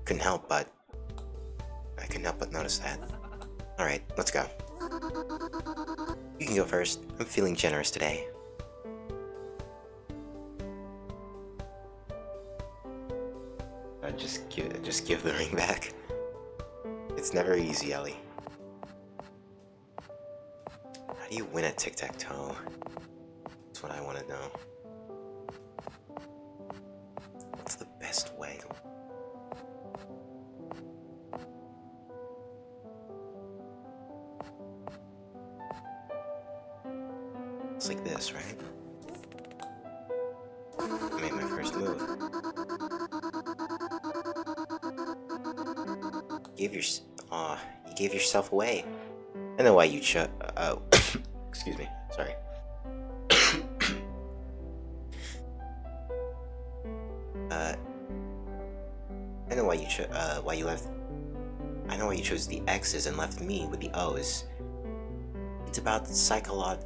S1: couldn't help but notice that. Alright, let's go. You can go first. I'm feeling generous today. Just give the ring back. It's never easy, Ellie. How do you win at tic-tac-toe? That's what I want to know. What's the best way? It's like this, right? I made my first move. You gave yourself away. I know why you excuse me. Sorry. I know why you I know why you chose the X's and left me with the O's. It's about psychology.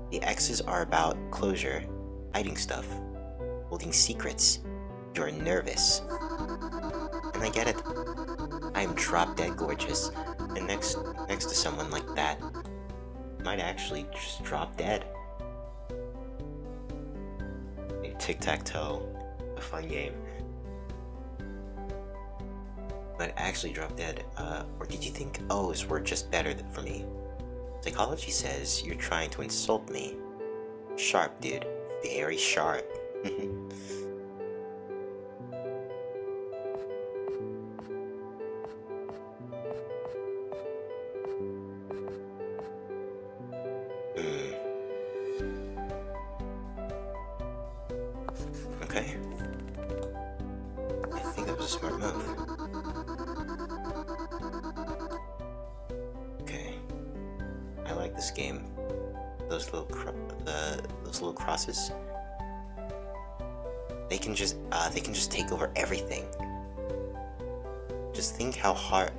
S1: The X's are about closure, hiding stuff, holding secrets. You're nervous. And I get it. I am drop dead gorgeous, and next to someone like that, might actually just drop dead. Tic-tac-toe, a fun game. Might actually drop dead. Or did you think O's were just better for me? Psychology says you're trying to insult me. Sharp, dude. Very sharp. Okay. I think that was a smart move. Okay. I like this game. Those little crosses. They can just take over everything. Just think how hard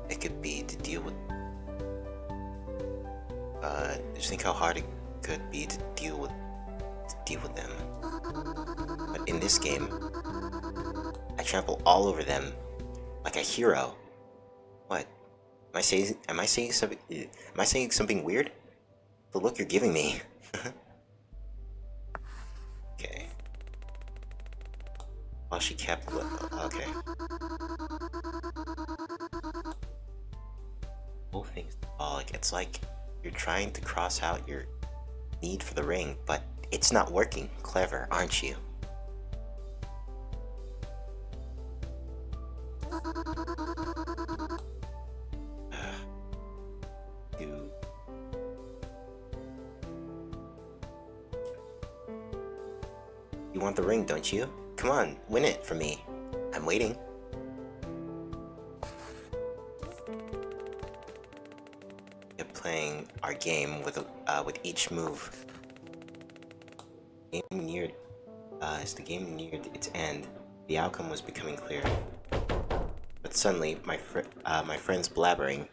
S1: it could be to deal with. Just think how hard it could be to deal with them. But in this game, I trample all over them like a hero. What? Am I saying something weird? The look you're giving me. Okay. While she kept okay. Whole thing's symbolic. It's like you're trying to cross out your need for the ring, but it's not working. Clever, aren't you? Dude. You want the ring, don't you? Come on, win it for me. I'm waiting. We're playing our game with each move. As the game neared its end, the outcome was becoming clear. But suddenly, my friend's blabbering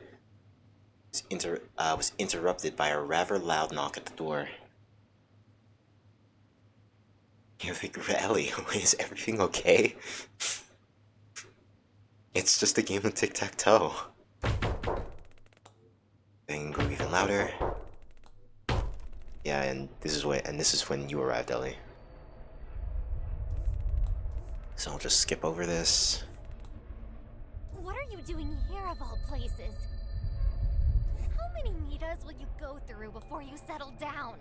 S1: was interrupted by a rather loud knock at the door. You're like, Ellie, is everything okay? It's just a game of tic-tac-toe. Then go even louder. Yeah, and this is when you arrived, Ellie. So I'll just skip over this.
S4: What are you doing here of all places? How many Mitas will you go through before you settle down?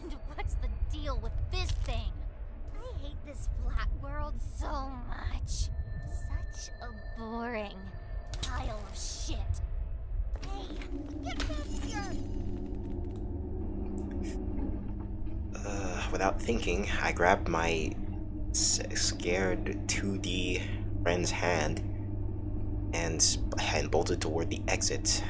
S4: And what's the deal with this thing? I hate this flat world so much. Such a boring pile of shit. Hey, get back here!
S1: Without thinking, I grabbed my scared 2D friend's hand and bolted toward the exit.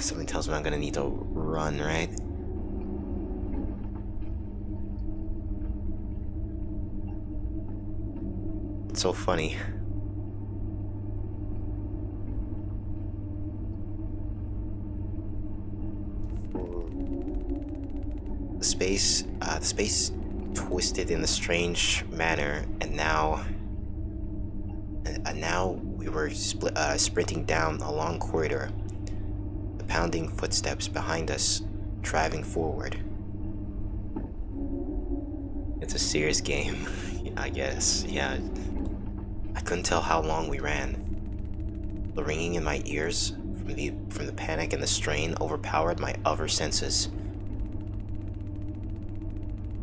S1: Something tells me I'm gonna need to run, right? It's so funny. The space twisted in a strange manner, and now we were sprinting down a long corridor, the pounding footsteps behind us driving forward. It's a serious game, I guess. Yeah, I couldn't tell how long we ran. The ringing in my ears from the panic and the strain overpowered my other senses.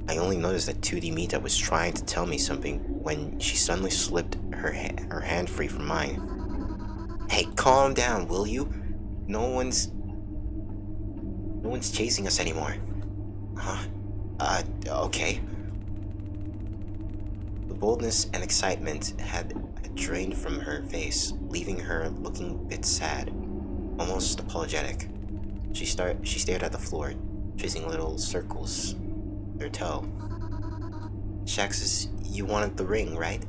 S1: I only noticed that 2D Mita was trying to tell me something when she suddenly slipped her hand free from mine. Hey, calm down, will you? No one's chasing us anymore. Huh? Okay. The boldness and excitement had drained from her face, leaving her looking a bit sad, almost apologetic. She stared at the floor, tracing little circles with her toe. Shaxus, you wanted the ring, right?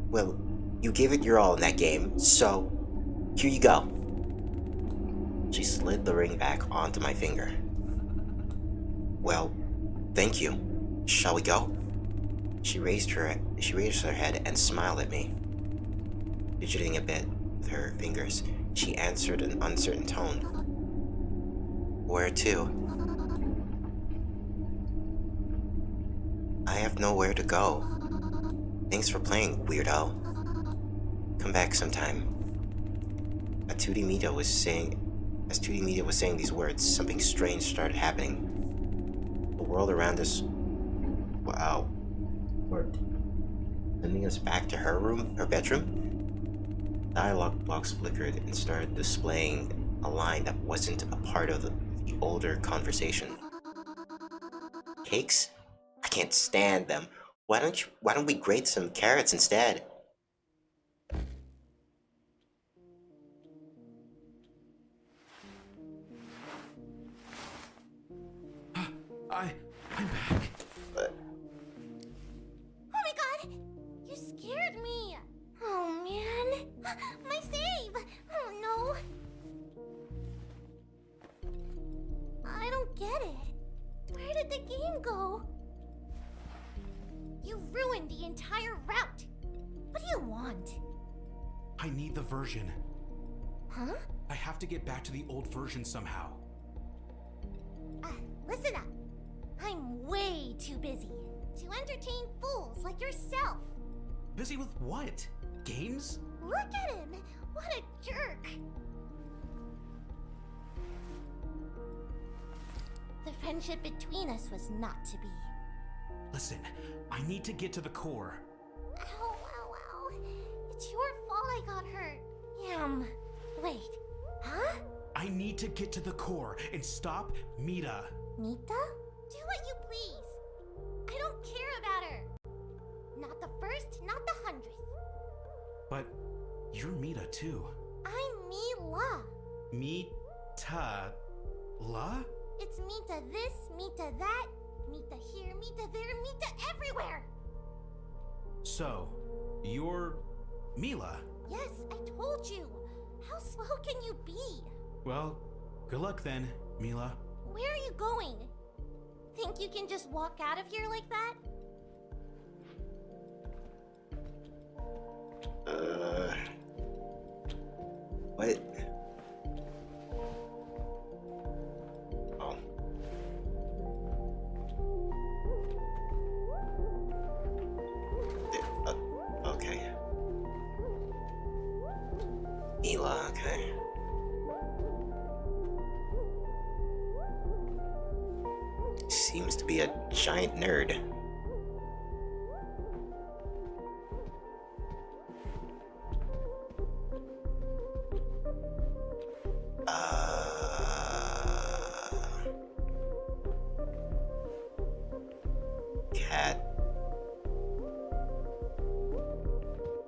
S1: Well, you gave it your all in that game, so here you go. She slid the ring back onto my finger. Well, thank you. Shall we go? She raised her head and smiled at me. Fidgeting a bit with her fingers, she answered in an uncertain tone. Where to? I have nowhere to go. Thanks for playing, weirdo. Come back sometime. As 2D Mita was saying these words, something strange started happening. The world around us, wow, worked, sending us back to her bedroom. Dialogue box flickered and started displaying a line that wasn't a part of the older conversation. Cakes? I can't stand them. Why don't we grate some carrots instead?
S2: I'm back.
S1: But
S4: Oh my god! You scared me!
S3: Oh man.
S4: My save! Oh no!
S3: I don't get it. Where did the game go?
S4: You ruined the entire route! What do you want?
S2: I need the version.
S3: Huh?
S2: I have to get back to the old version somehow.
S4: Listen up. I'm way too busy to entertain fools like yourself.
S2: Busy with what? Games?
S4: Look at him! What a jerk!
S3: The friendship between us was not to be.
S2: Listen, I need to get to the core.
S3: Ow, ow, ow. It's your fault I got hurt. Wait. Huh?
S2: I need to get to the core and stop Mita.
S3: Mita?
S4: Do what you please. I don't care about her. Not the first, not the 100th.
S2: But you're Mita too.
S3: I'm Mila.
S2: Mita. La?
S3: It's Mita this, Mita that, Mita here, Mita there, Mita everywhere.
S2: So, you're Mila.
S3: Yes, I told you. How slow can you be?
S2: Well, good luck then. Mila?
S3: Where are you going? Think you can just walk out of here like that?
S1: What? Oh. Okay. Mila, okay. Seems to be a giant nerd. Cat.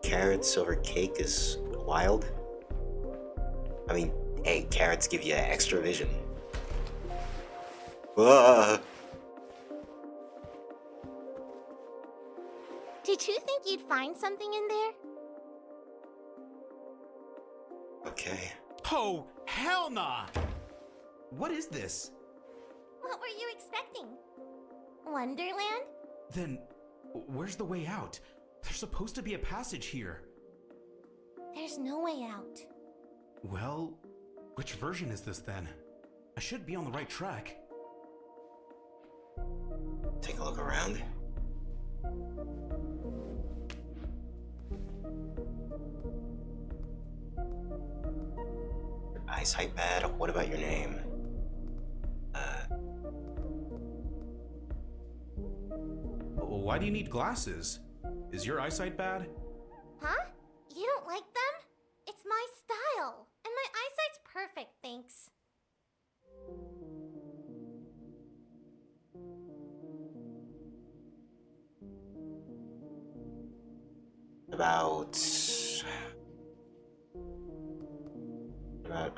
S1: Carrots over cake is wild. I mean, hey, carrots give you extra vision. Ah.
S3: Did you think you'd find something in there?
S1: Okay.
S2: Oh, hell nah! What is this?
S3: What were you expecting? Wonderland?
S2: Then, where's the way out? There's supposed to be a passage here.
S3: There's no way out.
S2: Well, which version is this then? I should be on the right track.
S1: Take a look around. Eyesight bad? What about your name?
S2: Why do you need glasses? Is your eyesight bad?
S3: Huh? You don't like them? It's my style. And my eyesight's perfect, thanks.
S1: About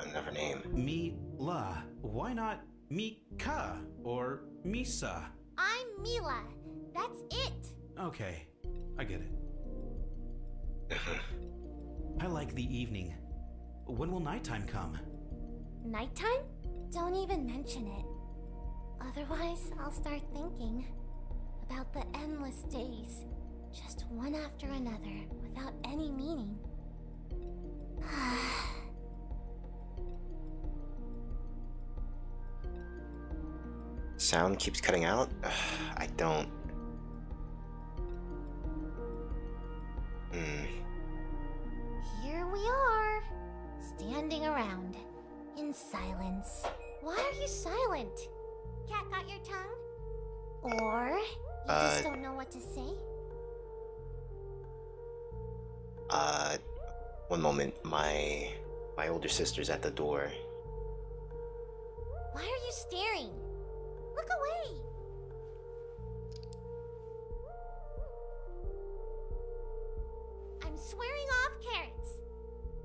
S1: another name.
S2: Mila. Why not Mika or Misa?
S3: I'm Mila. That's it.
S2: Okay, I get it. I like the evening. When will nighttime come?
S3: Nighttime? Don't even mention it. Otherwise, I'll start thinking about the endless days, just one after another, without any meaning.
S1: Sound keeps cutting out? I don't...
S3: Here we are, standing around, in silence. Why are you silent? Cat got your tongue? Or you just don't know what to say?
S1: One moment. My older sister's at the door.
S3: Why are you staring? Look away! I'm swearing off carrots.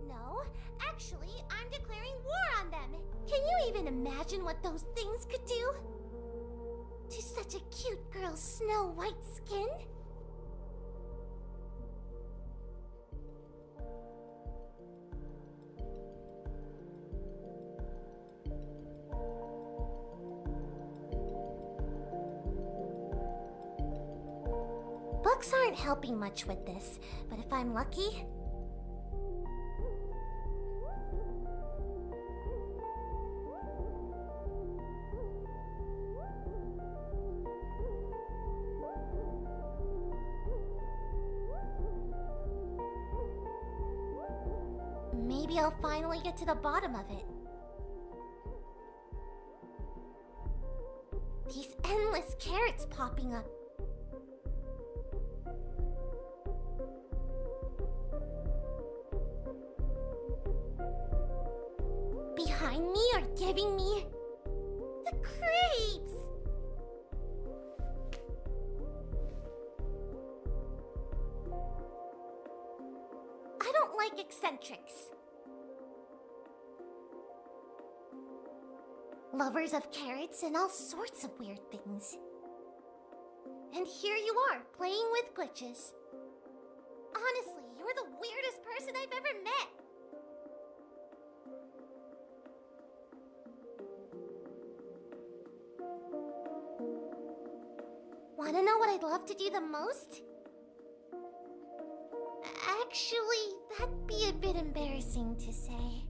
S3: No, actually, I'm declaring war on them. Can you even imagine what those things could do? To such a cute girl's snow white skin? Books aren't helping much with this, but if I'm lucky... Maybe I'll finally get to the bottom of it. These endless carrots popping up. Behind me are giving me the creeps. I don't like eccentrics. Lovers of carrots and all sorts of weird things. And here you are, playing with glitches. Honestly, you're the weirdest person I've ever met. Wanna know what I'd love to do the most? Actually, that'd be a bit embarrassing to say.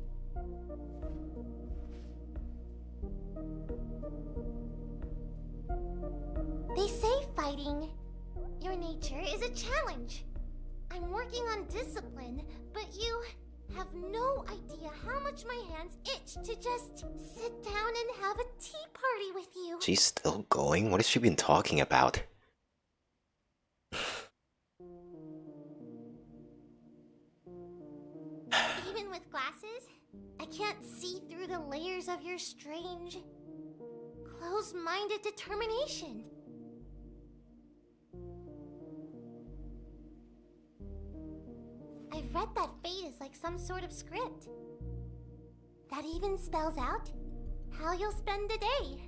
S3: They say fighting your nature is a challenge. I'm working on discipline, but you have no idea how much my hands itch to just sit down and have a tea party with you.
S1: She's still going? What has she been talking about?
S3: Even with glasses, I can't see through the layers of your strange, closed-minded determination. I've read that fate is like some sort of script. That even spells out how you'll spend the day.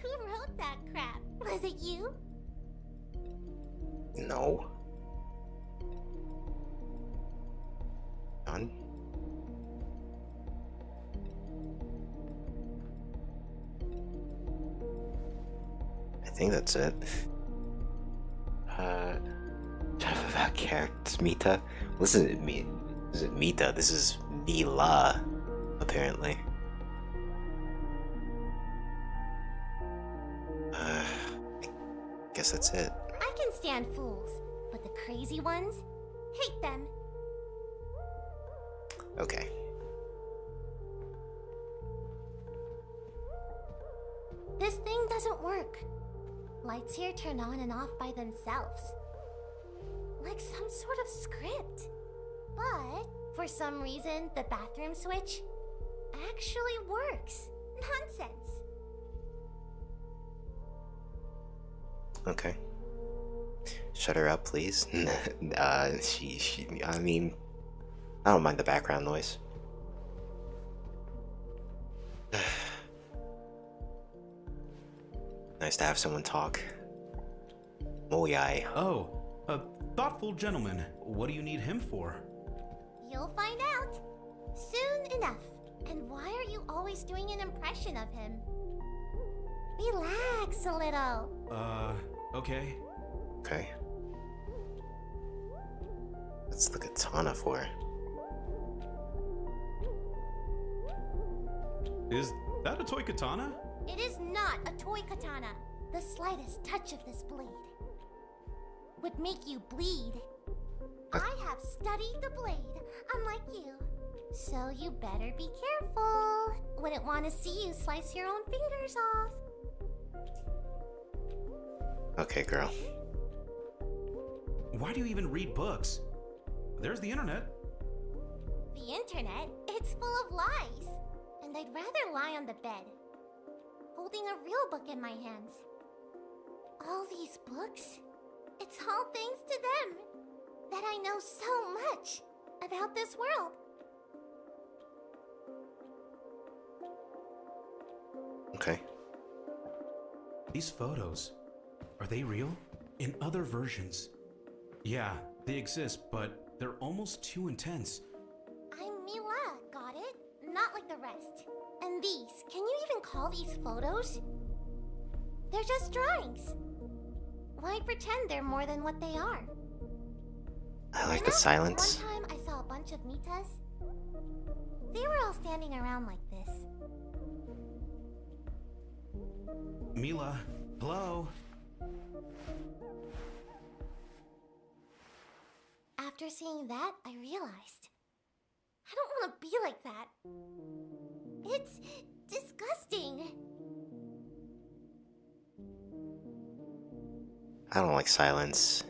S3: Who wrote that crap? Was it you?
S1: No. Done? I think that's it. That character's Mita. Listen to me. This is Mita. This is Mila, apparently. I guess that's it.
S3: I can stand fools, but the crazy ones, hate them.
S1: Okay.
S3: This thing doesn't work. Lights here turn on and off by themselves. Like some sort of script. But, for some reason, the bathroom switch actually works. Nonsense.
S1: Okay. Shut her up, please. I mean, I don't mind the background noise. Nice to have someone talk. Oh, yeah.
S2: Oh, a thoughtful gentleman. What do you need him for?
S3: You'll find out. Soon enough. And why are you always doing an impression of him? Relax a little.
S2: Okay.
S1: Okay. What's the katana for?
S2: Is that a toy katana?
S3: It is not a toy katana. The slightest touch of this blade would make you bleed. I have studied the blade, unlike you. So you better be careful. Wouldn't want to see you slice your own fingers off.
S1: Okay, girl.
S2: Why do you even read books? There's the internet.
S3: The internet? It's full of lies. And I'd rather lie on the bed, holding a real book in my hands. All these books, it's all thanks to them that I know so much about this world.
S1: Okay.
S2: These photos, are they real? In other versions? Yeah, they exist, but they're almost too intense.
S3: I'm Mila, got it? Not like the rest. And these, can you even call these photos? They're just drawings. Why pretend they're more than what they are?
S1: I like the silence.
S3: One time I saw a bunch of Mitas. They were all standing around like this.
S2: Mila, hello?
S3: After seeing that, I realized I don't want to be like that. It's disgusting.
S1: I don't like silence.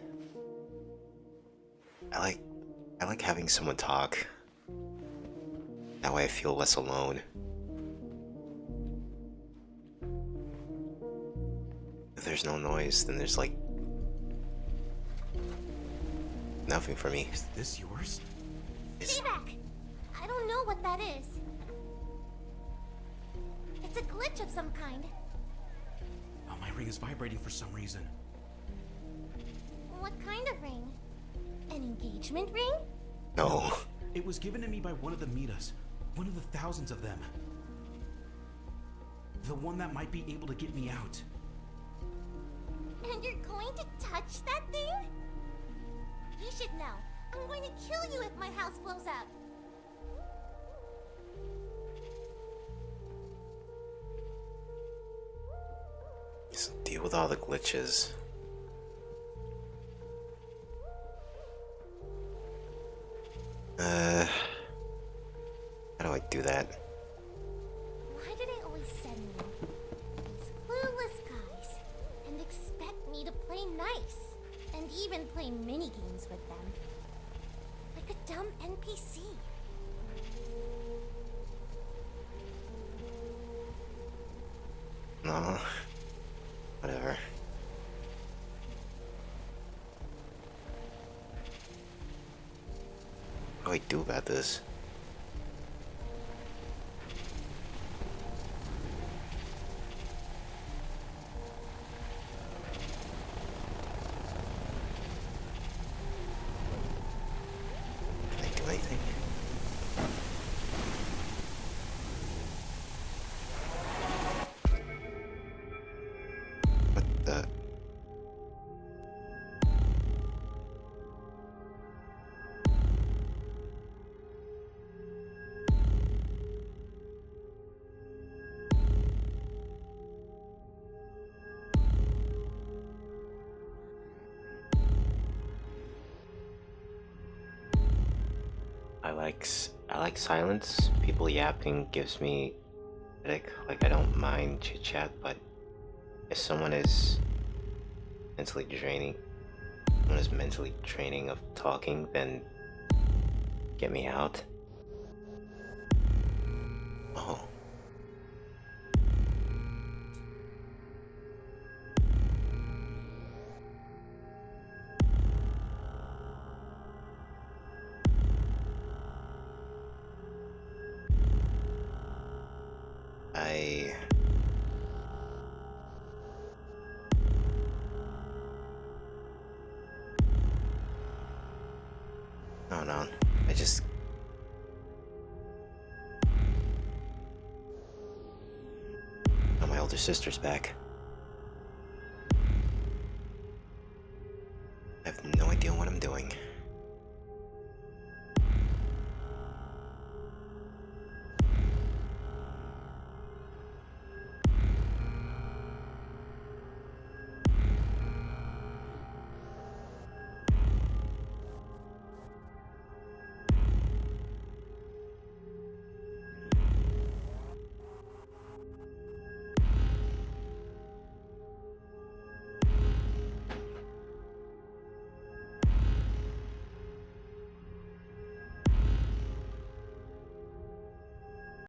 S1: I like having someone talk. That way I feel less alone. If there's no noise, then there's like nothing for me.
S2: Is this yours?
S3: Stay back! I don't know what that is. It's a glitch of some kind.
S2: Oh, my ring is vibrating for some reason.
S3: What kind of ring? An engagement ring?
S1: No.
S2: It was given to me by one of the Mitas. One of the thousands of them. The one that might be able to get me out.
S3: And you're going to touch that thing? You should know. I'm going to kill you if my house blows up.
S1: Just deal with all the glitches. How do I do that?
S3: Why do they always send me these clueless guys and expect me to play nice and even play minigames with them? Like a dumb NPC.
S1: No. Whatever. What do I do about this? Can I do anything? What the? I like silence. People yapping gives me headache. Like I don't mind chit chat, but if someone is mentally draining of talking, then get me out. Oh. Oh no, I just... Oh, my older sister's back.